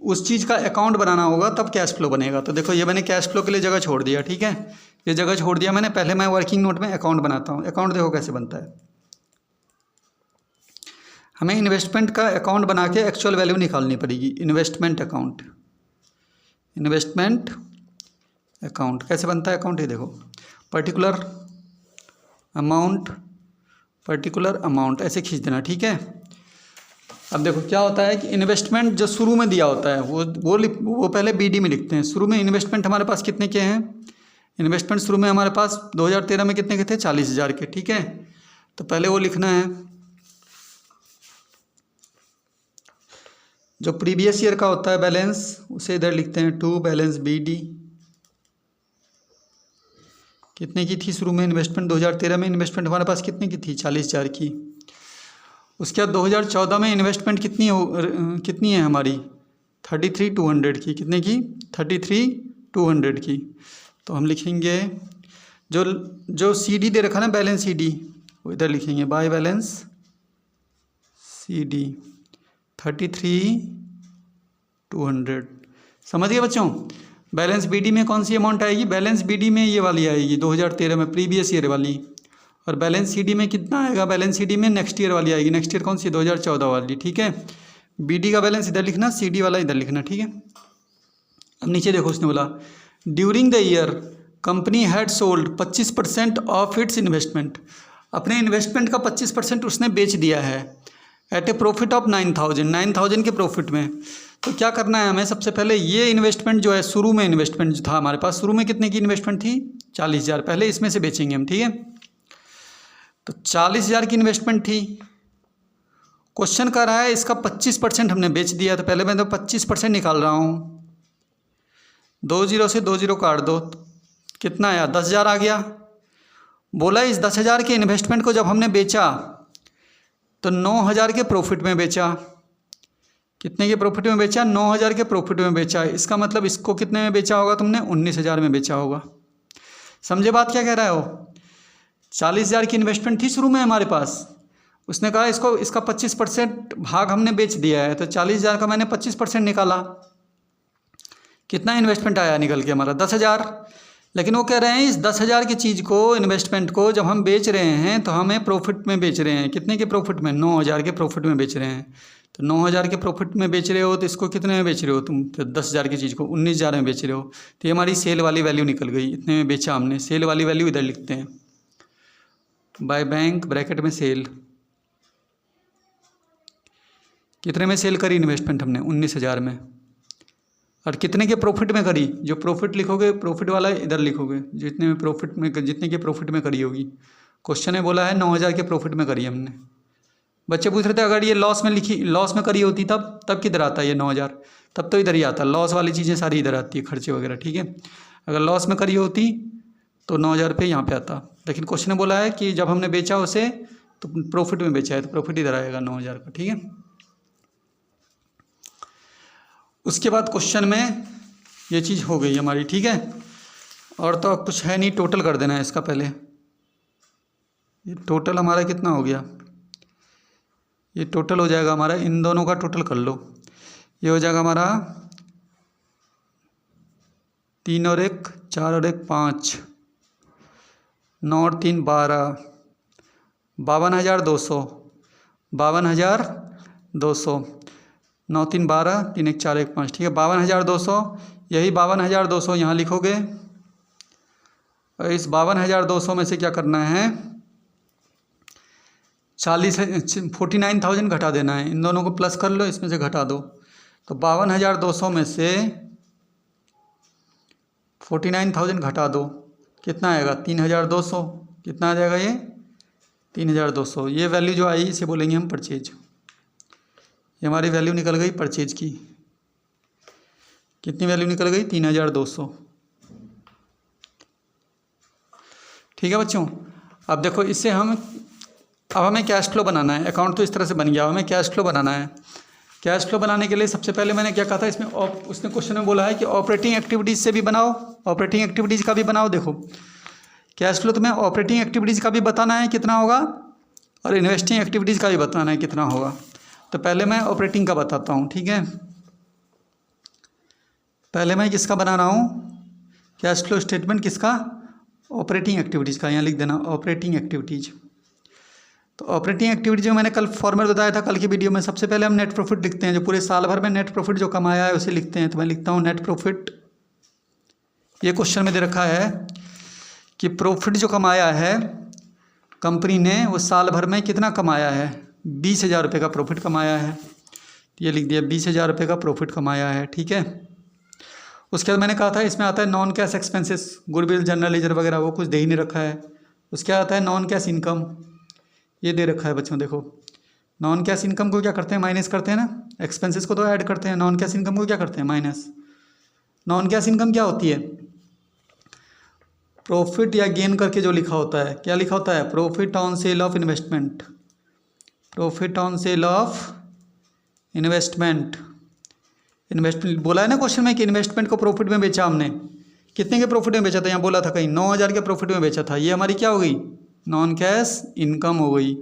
उस चीज़ का अकाउंट बनाना होगा, तब कैश फ्लो बनेगा। तो देखो ये मैंने कैश फ्लो के लिए जगह छोड़ दिया, ठीक है, ये जगह छोड़ दिया मैंने। पहले मैं वर्किंग नोट में अकाउंट बनाता हूँ। अकाउंट देखो कैसे बनता है, हमें इन्वेस्टमेंट का अकाउंट बना के एक्चुअल वैल्यू निकालनी पड़ेगी। इन्वेस्टमेंट अकाउंट, इन्वेस्टमेंट अकाउंट कैसे बनता है अकाउंट, ये देखो पर्टिकुलर अमाउंट, पर्टिकुलर अमाउंट ऐसे खींच देना, ठीक है। अब देखो क्या होता है कि इन्वेस्टमेंट जो शुरू में दिया होता है वो पहले बीडी में लिखते हैं। शुरू में इन्वेस्टमेंट हमारे पास कितने के हैं, इन्वेस्टमेंट शुरू में हमारे पास 2013 में कितने के थे, 40,000 के, ठीक है। तो पहले वो लिखना है, जो प्रीवियस ईयर का होता है बैलेंस उसे इधर लिखते हैं टू बैलेंस बीडी। कितने की थी शुरू में इन्वेस्टमेंट, 2013 में इन्वेस्टमेंट हमारे पास कितने की थी, 40,000 की। उसके बाद 2014 में इन्वेस्टमेंट कितनी है हमारी, 33,200 की। कितने की, 33,200 की। तो हम लिखेंगे जो सीडी दे रखा ना, बैलेंस सीडी, वो इधर लिखेंगे बाय बैलेंस सीडी 33,200। समझ गए बच्चों। बैलेंस बीडी में कौन सी अमाउंट आएगी, बैलेंस बीडी में ये वाली आएगी 2013 में, प्रीवियस ईयर वाली। और बैलेंस सीडी में कितना आएगा, बैलेंस सीडी में नेक्स्ट ईयर वाली आएगी। नेक्स्ट ईयर कौन सी, 2014 वाली, ठीक है। बीडी का बैलेंस इधर लिखना, सीडी वाला इधर लिखना, ठीक है। अब नीचे देखो उसने बोला during the year company had sold 25% of its investment. अपने इन्वेस्टमेंट का 25% उसने बेच दिया है एट ए प्रॉफिट ऑफ 9,000 के प्रॉफिट में। तो क्या करना है हमें, सबसे पहले ये इन्वेस्टमेंट जो है, शुरू में इन्वेस्टमेंट जो था हमारे पास, शुरू में कितने की इन्वेस्टमेंट थी, 40,000, पहले इसमें से बेचेंगे हम, ठीक है। तो 40,000 की इन्वेस्टमेंट थी। क्वेश्चन कर रहा है इसका 25% हमने बेच दिया, तो पहले मैं तो 25% निकाल रहा हूँ। 20 से 20 काट दो, कितना आया, 10,000 आ गया। बोला इस 10,000 के इन्वेस्टमेंट को जब हमने बेचा तो 9,000 के प्रॉफिट में बेचा। कितने के प्रॉफिट में बेचा, 9,000 के प्रॉफिट में बेचा। इसका मतलब इसको कितने में बेचा होगा तुमने, 19,000 में बेचा होगा। समझे बात क्या कह रहा है वो। 40,000 की इन्वेस्टमेंट थी शुरू में हमारे पास, उसने कहा इसका 25% भाग हमने बेच दिया है, तो 40,000 का मैंने 25% निकाला। कितना इन्वेस्टमेंट आया निकल के हमारा, 10,000। लेकिन वो कह रहे हैं इस 10,000 की चीज़ को, इन्वेस्टमेंट को जब हम बेच रहे हैं तो हमें प्रॉफिट में बेच रहे हैं। कितने के प्रॉफिट में, 9,000 के प्रॉफिट में बेच रहे हैं। तो 9,000 के प्रॉफिट में बेच रहे हो, तो इसको कितने में बेच रहे हो तुम, तो 10,000 की चीज़ को 19,000 में बेच रहे हो। तो ये हमारी सेल वाली वैल्यू निकल गई, इतने में बेचा हमने। सेल वाली वैल्यू इधर लिखते हैं, बाय बैंक ब्रैकेट में सेल। कितने में सेल करी इन्वेस्टमेंट हमने, 19,000 में। और कितने के प्रॉफिट में करी, जो प्रॉफिट लिखोगे प्रॉफिट वाला इधर लिखोगे, जितने में प्रॉफिट में, जितने के प्रॉफिट में करी होगी। क्वेश्चन में बोला है 9,000 के प्रॉफिट में करी हमने। बच्चे पूछ रहे थे अगर ये लॉस में लिखी, लॉस में करी होती तब किधर आता है ये 9,000, तब तो इधर ही आता। लॉस वाली चीज़ें सारी इधर आती है, खर्चे वगैरह, ठीक है। अगर लॉस में करी होती तो 9,000 पे यहाँ पे आता। लेकिन क्वेश्चन में बोला है कि जब हमने बेचा उसे तो प्रॉफिट में बेचा है, तो प्रॉफिट इधर आएगा 9,000 का, ठीक है। उसके बाद क्वेश्चन में ये चीज़ हो गई हमारी, ठीक है। और तो अब कुछ है नहीं, टोटल कर देना है इसका पहले। ये टोटल हमारा कितना हो गया, ये टोटल हो जाएगा हमारा, इन दोनों का टोटल कर लो। ये हो जाएगा हमारा 3 और 1 4 और 1 5, 9 और 3 12, 52,200, 52,200, 9 3 12, 3 1 4 1 5, ठीक है। 52,200, यही 52,200 यहाँ लिखोगे। और इस 52,200 में से क्या करना है, 49,000 घटा देना है। इन दोनों को प्लस कर लो, इसमें से घटा दो। तो 52,200 में से 49,000 घटा दो, कितना आएगा, 3,200। कितना आ जाएगा ये, 3200। ये वैल्यू जो आई इसे बोलेंगे हम परचेज। ये हमारी वैल्यू निकल गई परचेज की। कितनी वैल्यू निकल गई? 3200। ठीक है बच्चों। अब देखो इससे अब हमें कैश फ्लो बनाना है। अकाउंट तो इस तरह से बन गया, हमें कैश फ्लो बनाना है। कैश फ्लो बनाने के लिए सबसे पहले मैंने क्या कहा था इसमें, उसने क्वेश्चन में बोला है कि ऑपरेटिंग एक्टिविटीज़ से भी बनाओ, ऑपरेटिंग एक्टिविटीज़ का भी बनाओ। देखो कैश फ्लो तुम्हें ऑपरेटिंग एक्टिविटीज़ का भी बताना है कितना होगा, और इन्वेस्टिंग एक्टिविटीज़ का भी बताना है कितना होगा। तो पहले मैं ऑपरेटिंग का बताता हूँ, ठीक है। पहले मैं किसका बना रहा हूँ, कैश फ्लो स्टेटमेंट किसका, ऑपरेटिंग एक्टिविटीज़ का। यहाँ लिख देना ऑपरेटिंग एक्टिविटीज़। तो ऑपरेटिंग एक्टिविटीज में मैंने कल फॉर्मेट बताया था कल की वीडियो में। सबसे पहले हम नेट प्रॉफिट लिखते हैं, जो पूरे साल भर में नेट प्रॉफिट जो कमाया है उसे लिखते हैं। तो मैं लिखता हूँ नेट प्रॉफिट। ये क्वेश्चन में दे रखा है कि प्रॉफिट जो कमाया है कंपनी ने वो साल भर में कितना कमाया है, 20,000 रुपये का प्रॉफिट कमाया है। तो ये लिख दिया 20,000 रुपये का प्रॉफिट कमाया है, ठीक है। उसके बाद मैंने कहा था इसमें आता है non cash expenses, goodwill, general ledger वगैरह, वो कुछ दे ही नहीं रखा है। उसके बाद आता है नॉन कैश इनकम, ये दे रखा है बच्चों। देखो नॉन कैश इनकम को क्या करते हैं, माइनस करते हैं ना, एक्सपेंसेस को तो ऐड करते हैं, नॉन कैश इनकम को क्या करते हैं, माइनस। नॉन कैश इनकम क्या होती है, प्रॉफिट या गेन करके जो लिखा होता है, क्या लिखा होता है, profit on sale of investment, profit on sale of investment. Investment बोला है ना क्वेश्चन में कि इन्वेस्टमेंट को प्रॉफिट में बेचा हमने। कितने के प्रॉफिट में बेचा था, यहाँ बोला था कहीं 9,000 के प्रॉफिट में बेचा था। ये हमारी क्या हो गई, नॉन कैश इनकम हो गई।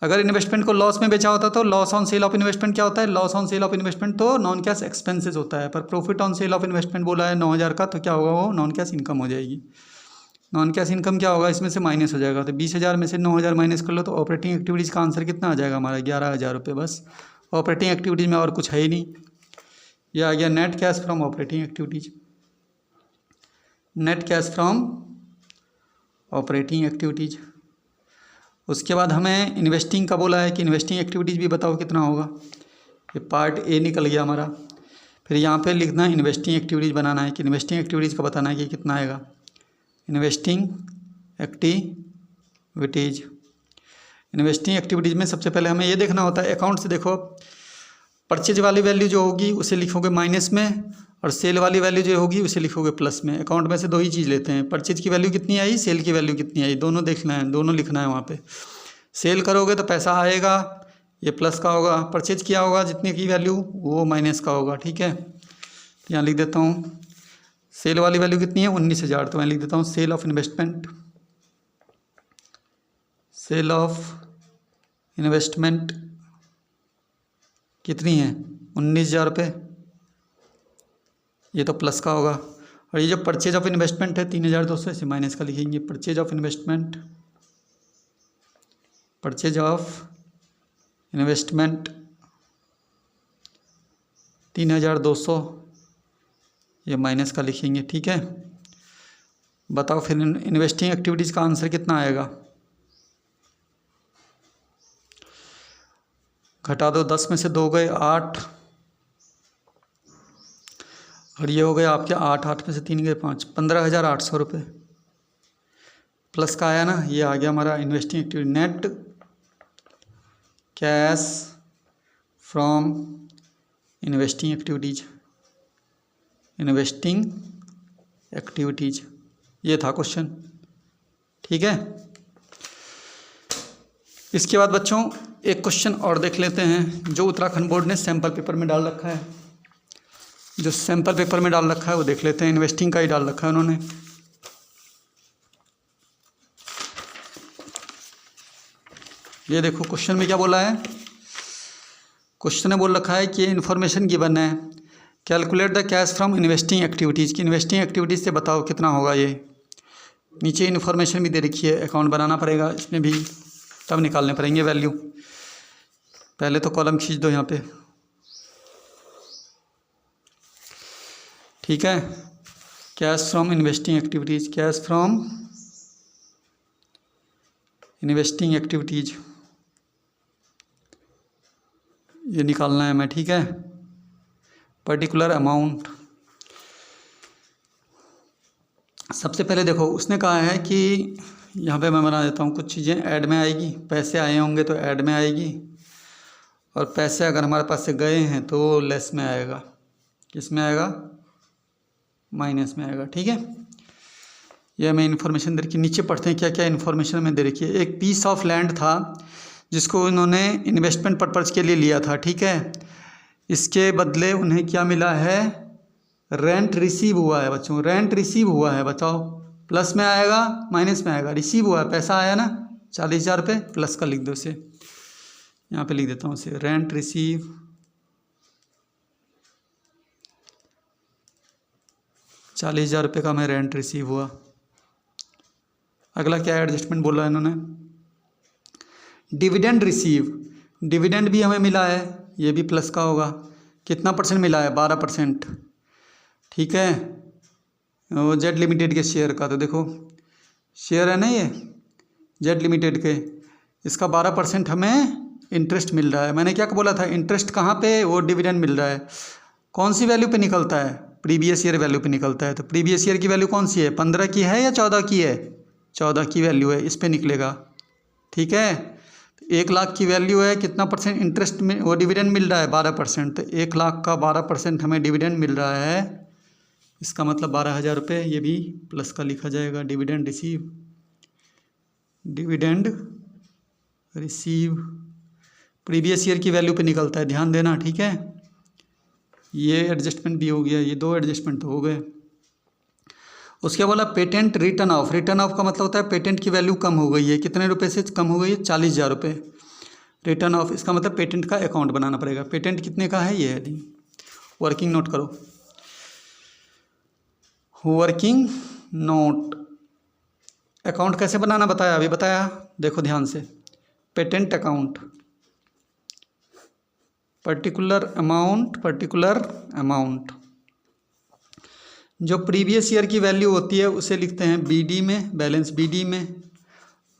अगर इन्वेस्टमेंट को लॉस में बेचा होता तो loss on sale of investment क्या होता है, loss on sale of investment तो नॉन कैश एक्सपेंसेस होता है। पर profit on sale of investment बोला है 9,000 का, तो क्या होगा, वो नॉन कैश इनकम हो जाएगी। नॉन कैश इनकम क्या होगा, इसमें से माइनस हो जाएगा। तो 20,000 में से 9,000 माइनस कर लो तो ऑपरेटिंग एक्टिविटीज़ का आंसर कितना आ जाएगा हमारा, 11,000 रुपये। बस ऑपरेटिंग एक्टिविटीज़ में और कुछ है ही नहीं। यह आ गया net cash from operating activities, net cash from operating activities. उसके बाद हमें इन्वेस्टिंग का बोला है कि इन्वेस्टिंग एक्टिविटीज़ भी बताओ कितना होगा। ये पार्ट ए निकल गया हमारा। फिर यहाँ पे लिखना है इन्वेस्टिंग एक्टिविटीज़ बनाना है कि इन्वेस्टिंग एक्टिविटीज़ का बताना है कि कितना आएगा, इन्वेस्टिंग एक्टिविटीज़। इन्वेस्टिंग एक्टिविटीज़ में सबसे पहले हमें ये देखना होता है, अकाउंट से देखो परचेज वाली वैल्यू जो होगी उसे लिखोगे माइनस में, और सेल वाली वैल्यू जो होगी उसे लिखोगे प्लस में। अकाउंट में से दो ही चीज़ लेते हैं, परचेज की वैल्यू कितनी आई, सेल की वैल्यू कितनी आई, दोनों देखना है, दोनों लिखना है वहाँ पे। सेल करोगे तो पैसा आएगा, ये प्लस का होगा, परचेज किया होगा जितने की वैल्यू वो माइनस का होगा, ठीक है। तो यहाँ लिख देता हूँ सेल वाली वैल्यू कितनी है, 19,000। तो मैं लिख देता हूँ sale of investment, sale of investment कितनी है, 19,000 रुपये। ये तो प्लस का होगा। और ये जो परचेज ऑफ इन्वेस्टमेंट है 3,200, इसे माइनस का लिखेंगे। Purchase of investment, purchase of investment 3,200, ये माइनस का लिखेंगे, ठीक है। बताओ फिर इन्वेस्टिंग एक्टिविटीज़ का आंसर कितना आएगा, घटा दो, 10 में से 2 गए 8, और ये हो गए आपके 8, 8 में से 3 गए 5, 15,800 रुपये प्लस का आया ना। ये आ गया हमारा investing activity, net cash from investing activities, investing activities. ये था क्वेश्चन, ठीक है। इसके बाद बच्चों एक क्वेश्चन और देख लेते हैं जो उत्तराखंड बोर्ड ने सैम्पल पेपर में डाल रखा है। जो सैम्पल पेपर में डाल रखा है वो देख लेते हैं, इन्वेस्टिंग का ही डाल रखा है उन्होंने। ये देखो क्वेश्चन में क्या बोला है, क्वेश्चन ने बोल रखा है कि इन्फॉर्मेशन गिवन है, calculate the cash from investing activities की इन्वेस्टिंग एक्टिविटीज़ से बताओ कितना होगा। ये नीचे इन्फॉर्मेशन भी दे रखी है, अकाउंट बनाना पड़ेगा इसमें भी, तब निकालने पड़ेंगे वैल्यू। पहले तो कॉलम खींच दो यहाँ पे, ठीक है। Cash from investing activities, cash from investing activities ये निकालना है हमें, ठीक है। पर्टिकुलर अमाउंट, सबसे पहले देखो उसने कहा है कि यहाँ पे मैं बना देता हूँ, कुछ चीज़ें ऐड में आएगी, पैसे आए होंगे तो ऐड में आएगी, और पैसे अगर हमारे पास से गए हैं तो लेस में आएगा। किस में आएगा? माइनस में आएगा। ठीक है, ये हमें इन्फॉर्मेशन दे रखी है। नीचे पढ़ते हैं क्या क्या इन्फॉर्मेशन हमें दे रखी है। एक पीस ऑफ लैंड था जिसको उन्होंने इन्वेस्टमेंट पर्पज़ के लिए लिया था। ठीक है, इसके बदले उन्हें क्या मिला है? रेंट रिसीव हुआ है बच्चों, रेंट रिसीव हुआ है। बताओ प्लस में आएगा माइनस में आएगा? रिसीव हुआ है, पैसा आया ना 40,000 रुपये, प्लस का लिख दो इसे, यहाँ पे लिख देता हूँ इसे, रेंट रिसीव 40,000 रुपये का हमें रेंट रिसीव हुआ। अगला क्या एडजस्टमेंट बोला है इन्होंने? डिविडेंड रिसीव, डिविडेंड भी हमें मिला है, ये भी प्लस का होगा। कितना परसेंट मिला है? 12%। ठीक है, वो जेड लिमिटेड के शेयर का, तो देखो शेयर है ना ये जेड लिमिटेड के, इसका 12% हमें इंटरेस्ट मिल रहा है। मैंने क्या बोला था? इंटरेस्ट कहाँ पे? वो डिविडेंड मिल रहा है। कौन सी वैल्यू पे निकलता है? प्रीवियस ईयर वैल्यू पे निकलता है। तो प्रीवियस ईयर की वैल्यू कौन सी है? 15 की है या 14 की है? 14 की वैल्यू है, इस पे निकलेगा। ठीक है, 1 लाख की वैल्यू है, कितना परसेंट इंटरेस्ट में वो डिविडेंड मिल रहा है? 12%। तो 1 लाख का 12% हमें डिविडेंड मिल रहा है, इसका मतलब 12,000 रुपये, ये भी प्लस का लिखा जाएगा। Dividend receive, dividend receive previous year की वैल्यू पे निकलता है, ध्यान देना। ठीक है, ये एडजस्टमेंट भी हो गया, ये 2 एडजस्टमेंट तो हो गए। उसके बोला patent return of, return of का मतलब होता है पेटेंट की वैल्यू कम हो गई है। कितने रुपए से कम हो गई है? 40,000 रुपये। रिटर्न ऑफ, इसका मतलब पेटेंट का अकाउंट बनाना पड़ेगा। पेटेंट कितने का है? ये है, वर्किंग नोट करो, वर्किंग नोट। अकाउंट कैसे बनाना बताया? अभी बताया, देखो ध्यान से। Patent account, particular amount, particular amount, जो प्रीवियस ईयर की वैल्यू होती है उसे लिखते हैं बीडी में, बैलेंस बीडी में,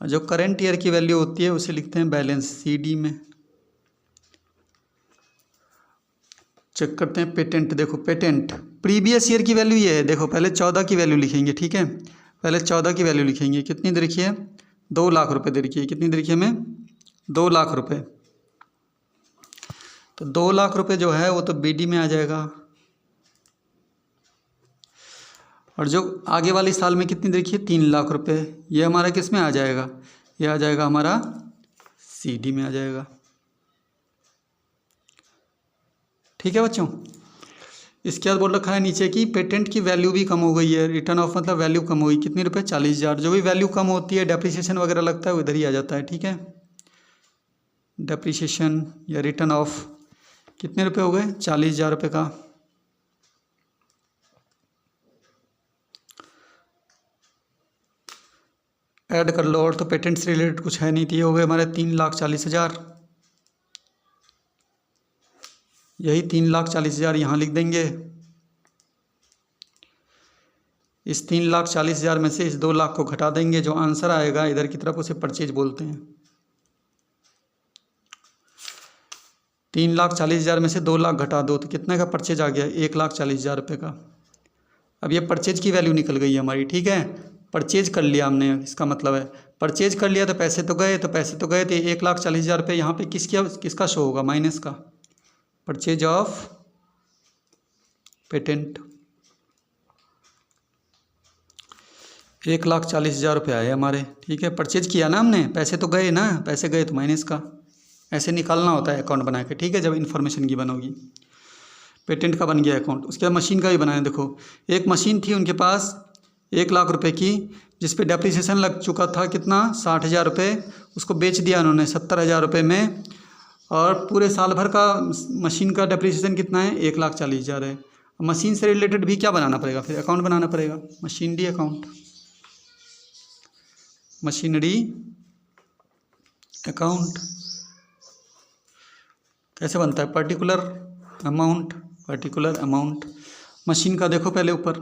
और जो करंट ईयर की वैल्यू होती है उसे लिखते हैं बैलेंस सीडी में। चेक करते हैं पेटेंट। देखो पेटेंट प्रीवियस ईयर की वैल्यू ये है, देखो पहले 14 की वैल्यू लिखेंगे। ठीक है, पहले 14 की वैल्यू लिखेंगे। कितनी दे रखी है? 2 लाख रुपए दे रखी है। कितनी दे रखी है हमें? 2 लाख रुपए। तो 2 लाख रुपए जो है वो तो बीडी में आ जाएगा, और जो आगे वाली साल में कितनी देखिए 3 लाख रुपए, ये हमारा किस में आ जाएगा? ये आ जाएगा हमारा सीडी में आ जाएगा। ठीक है बच्चों, इसके बाद बोल रखा है नीचे की पेटेंट की वैल्यू भी कम हो गई है। रिटर्न ऑफ मतलब वैल्यू कम हो गई, कितनी रुपए? 40,000। जो भी वैल्यू कम होती है डेप्रिसिएशन वगैरह लगता है वो इधर ही आ जाता है। ठीक है, डेप्रिसिएशन या रिटर्न ऑफ कितने रुपए हो गए? 40,000 रुपये का। ऐड कर लो, और तो पेटेंट से रिलेटेड कुछ है नहीं, तो ये हो गए हमारे 3,40,000। यही 3,40,000 यहाँ लिख देंगे। इस 3,40,000 में से इस 2 लाख को घटा देंगे, जो आंसर आएगा इधर की तरफ उसे परचेज बोलते हैं। 3,40,000 में से 2 लाख घटा दो तो कितने का परचेज आ गया? 1,40,000 रुपये का। अब ये परचेज की वैल्यू निकल गई है हमारी। ठीक है, परचेज कर लिया हमने, इसका मतलब है परचेज कर लिया तो पैसे तो गए, तो पैसे तो गए, तो 1,40,000 रुपये यहाँ पे किसका शो होगा? माइनस का। परचेज ऑफ पेटेंट 1,40,000 रुपये आए हमारे। ठीक है, परचेज किया ना हमने, पैसे तो गए ना, पैसे गए तो माइनस का। ऐसे निकालना होता है अकाउंट बना के। ठीक है, जब इन्फॉर्मेशन की बनोगी। पेटेंट का बन गया अकाउंट। उसके बाद मशीन का भी बनाया। देखो एक मशीन थी उनके पास 1 लाख रुपए की, जिस पे डेप्रिसिएशन लग चुका था कितना? 60,000 रुपये। उसको बेच दिया उन्होंने 70,000 रुपये में, और पूरे साल भर का मशीन का डेप्रिसिएशन कितना है? 1,40,000 है। मशीन से रिलेटेड भी क्या बनाना पड़ेगा? फिर अकाउंट बनाना पड़ेगा, मशीनरी अकाउंट, मशीनरी अकाउंट। कैसे बनता है? Particular amount, particular amount. Machine का देखो पहले ऊपर,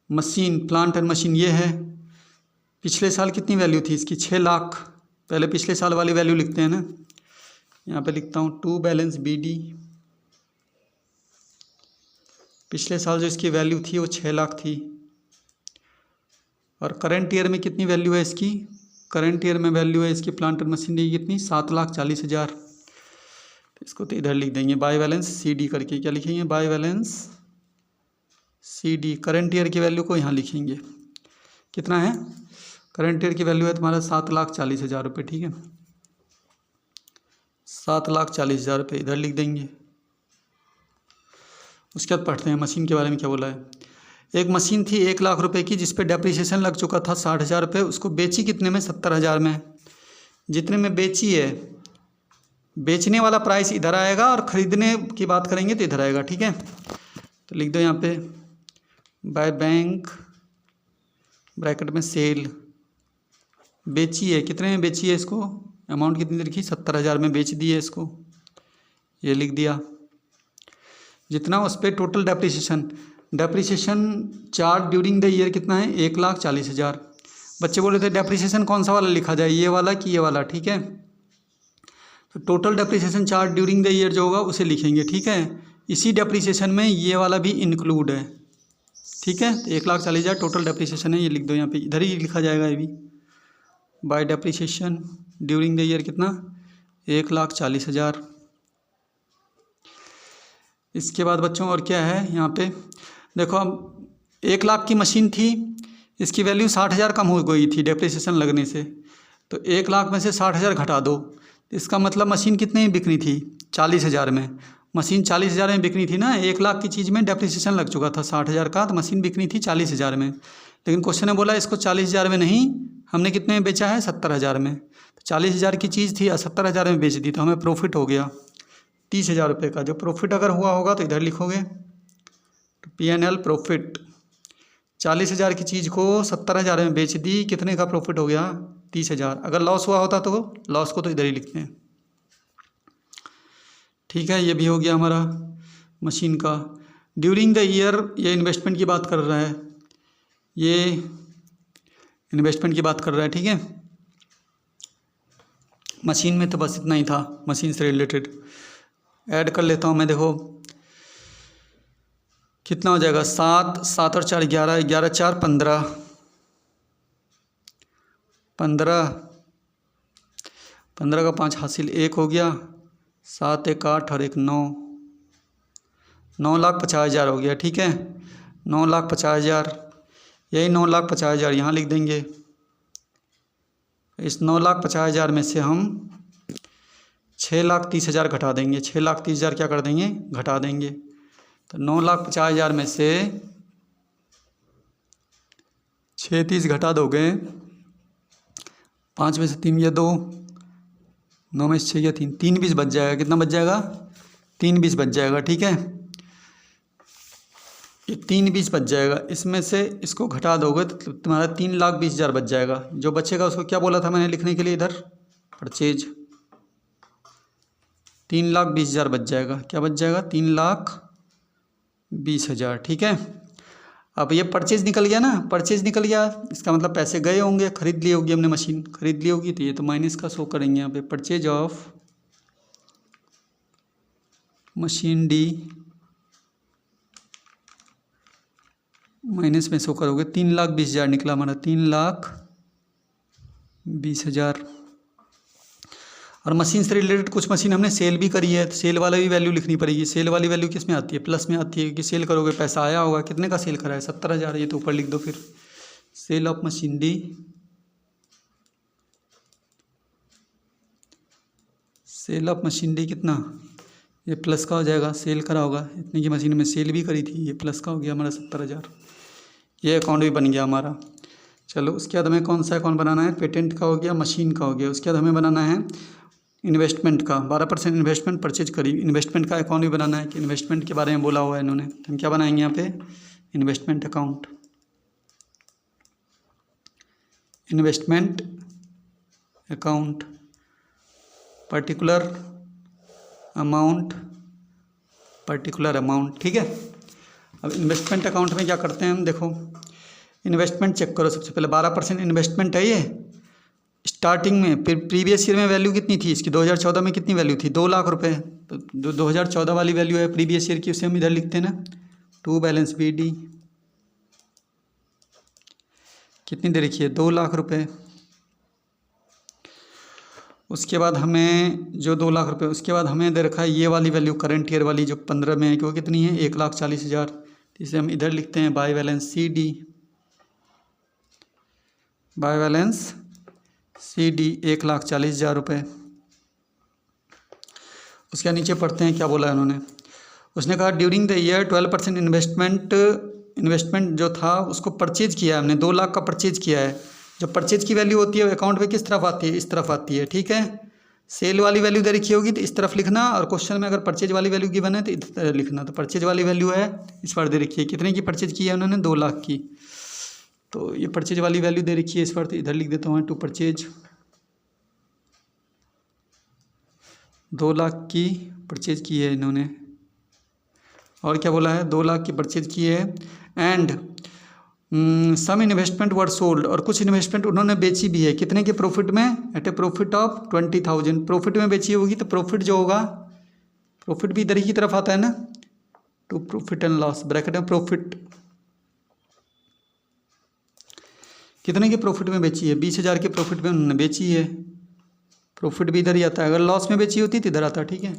मशीन प्लांट एंड मशीन ये है। पिछले साल कितनी वैल्यू थी इसकी? 6 लाख। पहले पिछले साल वाली वैल्यू लिखते हैं ना, यहाँ पे लिखता हूँ टू बैलेंस बीडी। पिछले साल जो इसकी वैल्यू थी वो 6 लाख थी। और करंट ईयर में कितनी वैल्यू है इसकी, करंट ईयर में वैल्यू है इसकी प्लांट और मशीनरी की कितनी, 7,40,000। इसको तो इधर लिख देंगे बाय बैलेंस सी डी करके, क्या लिखेंगे, by balance C D. Current year की वैल्यू को यहाँ लिखेंगे, कितना है करंट ईयर की वैल्यू है तुम्हारा 7,40,000 रुपये, ठीक है, 7,40,000 रुपये इधर लिख देंगे। उसके बाद पढ़ते हैं मशीन के बारे में क्या बोला है। एक मशीन थी 1,00,000 रुपये की जिस पे डेप्रिसिएशन लग चुका था 60,000 रुपये, उसको बेची कितने में, 70,000 में। जितने में बेची है, बेचने वाला प्राइस इधर आएगा और ख़रीदने की बात करेंगे तो इधर आएगा, ठीक है। तो लिख दो यहाँ पे बाय बैंक ब्रैकेट में सेल, बेची है कितने में बेची है इसको, अमाउंट कितनी लिखी, 70,000 में बेच दी है इसको, ये लिख दिया। जितना उस पर total depreciation charge during the year कितना है, 1,40,000। बच्चे बोल रहे थे डेप्रिसिएशन कौन सा वाला लिखा जाए, ये वाला कि ये वाला, ठीक है। तो total depreciation charge during the year जो होगा उसे लिखेंगे, ठीक है। इसी डेप्रिसिएशन में ये वाला भी इंक्लूड है, ठीक है। तो 1,40,000 टोटल डेप्रिसिएशन है, ये लिख दो यहाँ पे, इधर ही लिखा जाएगा ये भी, bye depreciation during the year कितना, 1,40,000। इसके बाद बच्चों और क्या है यहाँ पे, देखो अब 1,00,000 की मशीन थी, इसकी वैल्यू 60,000 कम हो गई थी डेप्रिसिएशन लगने से, तो 1,00,000 में से 60,000 घटा दो, इसका मतलब मशीन कितने में बिकनी थी, 40,000 में। मशीन 40,000 में बिकनी थी ना, 1,00,000 की चीज़ में डेप्रिसिएशन लग चुका था 60,000 का, तो मशीन बिकनी थी 40,000 में। लेकिन क्वेश्चन ने बोला इसको 40,000 में नहीं, हमने कितने में बेचा है, 70,000 में। तो 40,000 की चीज़ थी और 70,000 में बेच दी, तो हमें प्रॉफिट हो गया 30,000 रुपये का। जो प्रॉफिट अगर हुआ होगा तो इधर लिखोगे, तो P&L प्रॉफिट, 40,000 की चीज़ को 70,000 में बेच दी, कितने का प्रॉफिट हो गया, 30,000। अगर लॉस हुआ होता तो लॉस को तो इधर ही लिखते हैं, ठीक है। ये भी हो गया हमारा मशीन का। ड्यूरिंग द ईयर, ये इन्वेस्टमेंट की बात कर रहा है, ये इन्वेस्टमेंट की बात कर रहा है, ठीक है। मशीन में तो बस इतना ही था, मशीन से रिलेटेड। ऐड कर लेता हूँ मैं, देखो कितना हो जाएगा, 7, 7 और 4 11, 11 4 15, 15 का 5 हासिल 1 हो गया, 7 1 8 और 1 9, 9,50,000 हो गया, ठीक है। 9,50,000, यही 9,50,000 यहाँ लिख देंगे। इस 9,50,000 में से हम 6,30,000 घटा देंगे, 6,30,000 क्या कर देंगे, घटा देंगे। तो 9,50,000 में से 6,30 घटा दोगे, 5 में से 3 या 2, 9 में से 6 या 3, 3 20 बच जाएगा। कितना बच जाएगा, 3 20 बच जाएगा, ठीक है। ये 3 20 बच जाएगा, इसमें से इसको घटा दोगे तो तुम्हारा 3,20,000 बच जाएगा। जो बचेगा उसको क्या बोला था मैंने लिखने के लिए, इधर परचेज, 3,20,000 बच जाएगा। क्या बच जाएगा, 3,20,000, ठीक है। अब ये परचेज निकल गया ना, परचेज निकल गया, इसका मतलब पैसे गए होंगे, खरीद ली होगी हमने, मशीन खरीद ली होगी, तो ये तो माइनस का शो करेंगे यहाँ पे, purchase of machine D minus में शो करोगे, 3,20,000 निकला हमारा, 3,20,000। और मशीन से रिलेटेड कुछ मशीन हमने सेल भी करी है, तो सेल वाला भी वैल्यू लिखनी पड़ेगी। सेल वाली वैल्यू किस में आती है, प्लस में आती है, क्योंकि सेल करोगे पैसा आया होगा। कितने का सेल करा है, 70,000, ये तो ऊपर लिख दो फिर। Sale of machine D, sale of machine D कितना, ये प्लस का हो जाएगा, सेल करा होगा, इतने की मशीन में सेल भी करी थी, ये प्लस का हो गया हमारा 70,000। ये अकाउंट भी बन गया हमारा। चलो उसके बाद हमें कौन सा अकाउंट बनाना है, पेटेंट का हो गया, मशीन का हो गया। उसके बाद हमें बनाना है इन्वेस्टमेंट का, 12% इन्वेस्टमेंट परचेज करी, इन्वेस्टमेंट का अकाउंट भी बनाना है, कि इन्वेस्टमेंट के बारे में बोला हुआ है इन्होंने। तो हम क्या बनाएंगे यहाँ पे, investment account, investment account, particular amount, particular amount, ठीक है। अब इन्वेस्टमेंट अकाउंट में क्या करते हैं हम, देखो इन्वेस्टमेंट चेक करो। सबसे पहले 12% इन्वेस्टमेंट है ये स्टार्टिंग में। फिर प्रीवियस ईयर में वैल्यू कितनी थी इसकी, 2014 में कितनी वैल्यू थी, 2,00,000 रुपये। तो 2014 वाली वैल्यू है प्रीवियस ईयर की, उसे हम इधर लिखते हैं ना, टू बैलेंस बी डी। कितनी दे रखी है, 2 लाख रुपए। उसके बाद हमें जो 2 लाख रुपए, उसके बाद हमें दे रखा है ये वाली वैल्यू करंट ईयर वाली जो 15 में है, क्यों कितनी है, 1,40,000। इसे हम इधर लिखते हैं by balance C D, by balance C D 1,40,000 रुपये। उसके नीचे पढ़ते हैं क्या बोला है उन्होंने। उसने कहा ड्यूरिंग द ईयर 12% इन्वेस्टमेंट जो था उसको परचेज किया है हमने, 2 लाख का परचेज किया है। जो परचेज की वैल्यू होती है वो अकाउंट में किस तरफ आती है, इस तरफ आती है, ठीक है। सेल वाली वैल्यू दे रखी होगी तो इस तरफ लिखना, और क्वेश्चन में अगर परचेज वाली वैल्यू गिवन है तो इस तरह लिखना। तो परचेज वाली वैल्यू है इस पर दे रखी है, कितने की परचेज की है उन्होंने, 2 लाख की। तो ये परचेज वाली वैल्यू दे रखी है इस पर, तो इधर लिख देता हूँ टू परचेज, 2 लाख की परचेज की है इन्होंने। और क्या बोला है, 2 लाख की परचेज की है। And some investment were sold, और कुछ इन्वेस्टमेंट उन्होंने बेची भी है, कितने के, प्रॉफिट में, at a profit of 20,000। Profit में बेची होगी तो प्रॉफिट जो होगा, प्रॉफिट भी इधर ही की तरफ आता है ना, to profit and loss, bracket में प्रॉफिट, कितने के प्रॉफिट में बेची है, 20,000 के प्रॉफिट में उन्होंने बेची है। प्रॉफिट भी इधर ही आता है, अगर लॉस में बेची होती तो इधर आता, ठीक है।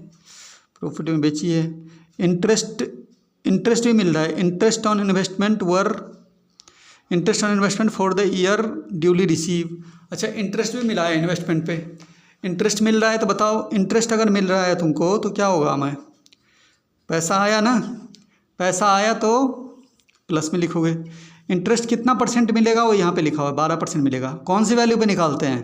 प्रॉफिट में बेची है। इंटरेस्ट भी मिल रहा है, interest on investment for the year duly receive. अच्छा, इंटरेस्ट भी मिला है इन्वेस्टमेंट पे, इंटरेस्ट मिल रहा है। तो बताओ, इंटरेस्ट अगर मिल रहा है तुमको तो क्या होगा, हमें पैसा आया ना, पैसा आया तो प्लस में लिखोगे। इंटरेस्ट कितना परसेंट मिलेगा वो यहाँ पे लिखा हुआ है, 12% मिलेगा। कौन सी वैल्यू पे निकालते हैं,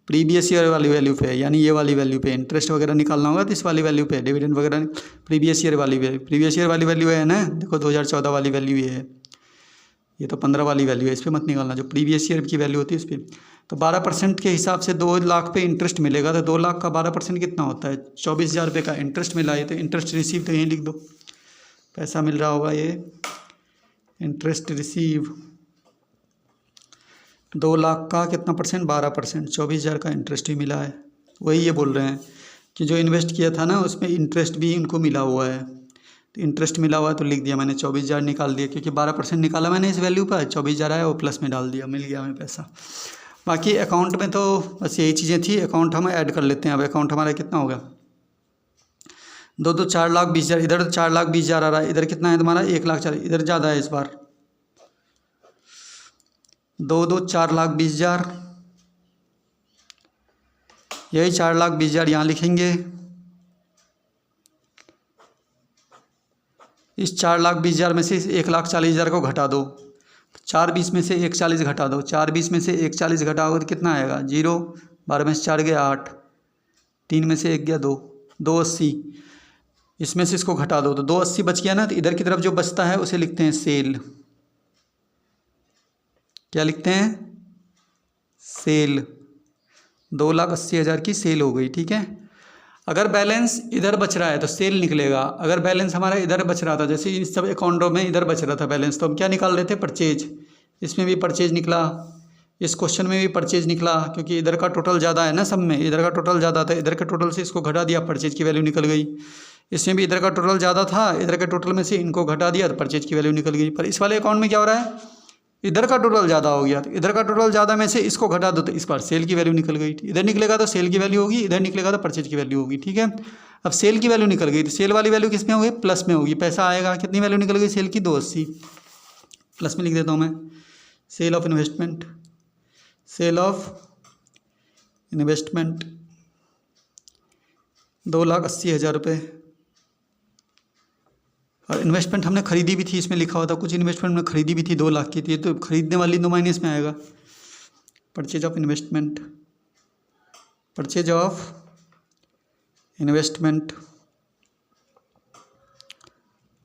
प्रीवियस ईयर वाली वैल्यू पे, यानी ये वाली वैल्यू पे इंटरेस्ट वगैरह निकालना होगा तो इस वाली वैल्यू पे, डिविडेंड वगैरह प्रीवियस ईयर वाली वैल्यू है ना। देखो 2014 वाली वैल्यू ये है, ये तो 15 वाली वैल्यू है, इस पर मत निकालना, जो प्रीवियस ईयर की वैल्यू होती है इस पर। तो 12% के हिसाब से 2 लाख पे इंटरेस्ट मिलेगा, तो 2 लाख का 12% कितना होता है, 24,000 रुपये का इंटरेस्ट मिला है। तो इंटरेस्ट रिसीव तो यहीं लिख दो, पैसा मिल रहा होगा ये इंटरेस्ट रिसीव, 2 लाख का कितना परसेंट, 12%, 24,000 का इंटरेस्ट भी मिला है। वही ये बोल रहे हैं कि जो इन्वेस्ट किया था ना उसमें इंटरेस्ट भी इनको मिला हुआ है। तो इंटरेस्ट मिला हुआ है तो लिख दिया मैंने, 24,000 निकाल दिया, क्योंकि 12% निकाला मैंने इस वैल्यू पर, 24,000 आया वो प्लस में डाल दिया, मिल गया हमें पैसा। बाकी अकाउंट में तो बस यही चीज़ें थी। अकाउंट हम ऐड कर लेते हैं। अब अकाउंट हमारा कितना होगा, 2 4,20,000, इधर तो 4,20,000 आ रहा है, इधर कितना है तुम्हारा 1,04,000, इधर ज़्यादा है इस बार, 2 4,20,000, यही 4,20,000 यहाँ लिखेंगे। इस 4,20,000 में से 1,40,000 को घटा दो, 4,20 में से 1,40 घटा दो, 4,20 में से 1,40 घटाओगे तो कितना आएगा, 0, 12 में से 4 गया 8, 3 में से 1 गया 2, 280। इसमें से इसको घटा दो तो 280 बच गया ना। तो इधर की तरफ जो बचता है उसे लिखते हैं सेल। क्या लिखते हैं, सेल। 2,80,000 की सेल हो गई, ठीक है। अगर बैलेंस इधर बच रहा है तो सेल निकलेगा। अगर बैलेंस हमारा इधर बच रहा था, जैसे इन सब अकाउंटों में इधर बच रहा था बैलेंस, तो हम क्या निकाल रहे थे, परचेज। इसमें भी परचेज निकला, इस क्वेश्चन में भी परचेज निकला, क्योंकि इधर का टोटल ज़्यादा है ना, सब में इधर का टोटल ज़्यादा था, इधर के टोटल से इसको घटा दिया, परचेज की वैल्यू निकल गई। इसमें भी इधर का टोटल ज़्यादा था, इधर के टोटल में से इनको घटा दिया तो परचेज की वैल्यू निकल गई। पर इस वाले अकाउंट में क्या हो रहा है, इधर का टोटल ज़्यादा हो गया, तो इधर का टोटल ज़्यादा में से इसको घटा दो तो इस बार सेल की वैल्यू निकल गई। इधर निकलेगा तो सेल की वैल्यू होगी, इधर निकलेगा तो परचेज की वैल्यू होगी, ठीक है। अब सेल की वैल्यू निकल गई तो सेल वाली वैल्यू किस में होगी, प्लस में होगी। पैसा आएगा, कितनी वैल्यू निकल गई सेल की, 280, प्लस में लिख देता हूँ मैं। Sale of investment, sale of investment 2,80,000 रुपये। और इन्वेस्टमेंट हमने खरीदी भी थी, इसमें लिखा हुआ था कुछ इन्वेस्टमेंट हमने खरीदी भी थी, 2 लाख की थी, तो खरीदने वाली 2 माइनस में आएगा। Purchase of investment, purchase of investment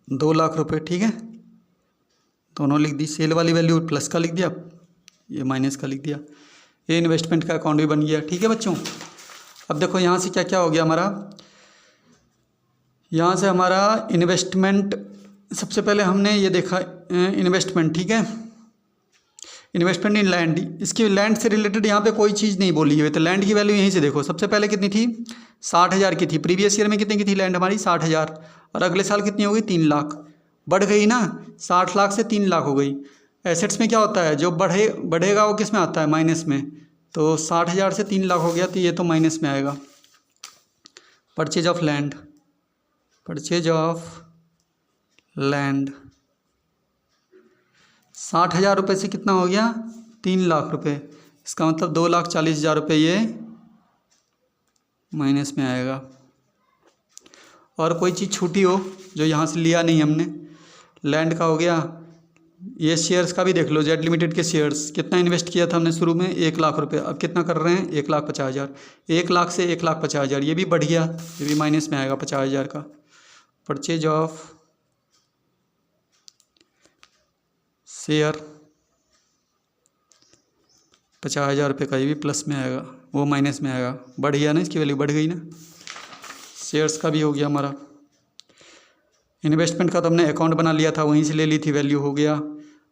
2 lakh रुपए, ठीक है। दोनों लिख दी, सेल वाली वैल्यू प्लस का लिख दिया, ये माइनस का लिख दिया। ये इन्वेस्टमेंट का अकाउंट भी बन गया, ठीक है बच्चों। अब देखो यहाँ से क्या क्या हो गया हमारा, यहाँ से हमारा इन्वेस्टमेंट, सबसे पहले हमने ये देखा इन्वेस्टमेंट, ठीक है। इन्वेस्टमेंट इन लैंड, इसकी लैंड से रिलेटेड यहाँ पे कोई चीज़ नहीं बोली है, तो लैंड की वैल्यू यहीं से देखो। सबसे पहले कितनी थी, 60,000 की थी। प्रीवियस ईयर में कितनी की थी लैंड हमारी, 60,000, और अगले साल कितनी हो गई, 3 लाख। बढ़ गई ना, 60 लाख से 3 लाख हो गई। एसेट्स में क्या होता है, जो बढ़ेगा वो किस में आता है, माइनस में। तो 60,000 से 3 लाख हो गया, तो ये तो माइनस में आएगा। Purchase of land, purchase of land 60,000 रुपये से कितना हो गया, 3 लाख रुपये। इसका मतलब 2,40,000 रुपये ये माइनस में आएगा। और कोई चीज़ छूटी हो जो यहाँ से लिया नहीं हमने, लैंड का हो गया, ये शेयर्स का भी देख लो, जेड लिमिटेड के शेयर्स कितना इन्वेस्ट किया था हमने शुरू में, 1 लाख रुपये। अब कितना कर रहे हैं, 1,50,000। 1 लाख से 1,50,000, ये भी बढ़ गया, ये भी माइनस में आएगा 50,000 का। परचेज ऑफ शेयर 50,000 रुपये का, ये भी प्लस में आएगा, वो माइनस में आएगा। बढ़ गया ना, इसकी वैल्यू बढ़ गई ना। शेयर्स का भी हो गया हमारा। इन्वेस्टमेंट का तो हमने अकाउंट बना लिया था, वहीं से ले ली थी, वैल्यू हो गया।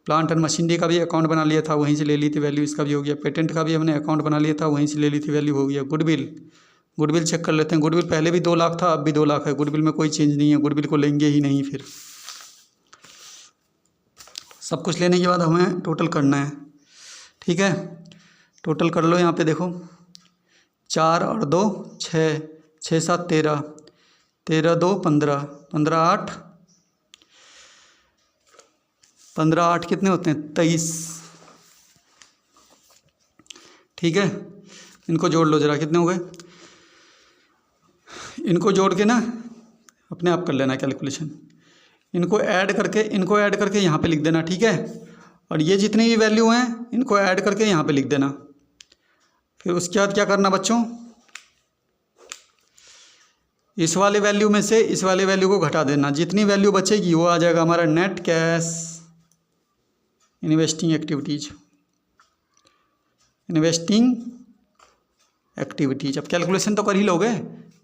प्लांट एंड मशीनरी का भी अकाउंट बना लिया था, वहीं से ले ली थी, वैल्यू इसका भी हो गया। पेटेंट का भी हमने अकाउंट बना लिया था, वहीं से ले ली थी, वैल्यू हो गया। गुडविल चेक कर लेते हैं। गुडविल पहले भी 2 लाख था, अब भी 2 लाख है। गुडविल में कोई चेंज नहीं है, गुडविल को लेंगे ही नहीं। फिर सब कुछ लेने के बाद हमें टोटल करना है, ठीक है। टोटल कर लो, यहाँ पे देखो, 4 और 2 6, 6 7 13, 13 2 15, 15 8, 15 8 कितने होते हैं, 23, ठीक है। इनको जोड़ लो जरा, कितने हो गए। इनको जोड़ के ना अपने आप कर लेना कैलकुलेशन। इनको ऐड करके यहाँ पे लिख देना, ठीक है। और ये जितनी भी वैल्यू हैं इनको ऐड करके यहाँ पे लिख देना। फिर उसके बाद क्या करना बच्चों, इस वाले वैल्यू में से इस वाले वैल्यू को घटा देना। जितनी वैल्यू बचेगी वो आ जाएगा हमारा नेट कैश इन्वेस्टिंग एक्टिविटीज। अब कैलकुलेशन तो कर ही लोगे,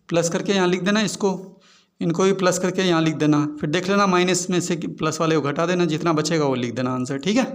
प्लस करके यहाँ लिख देना इसको, इनको भी प्लस करके यहाँ लिख देना। फिर देख लेना माइनस में से प्लस वाले को घटा देना, जितना बचेगा वो लिख देना आंसर, ठीक है।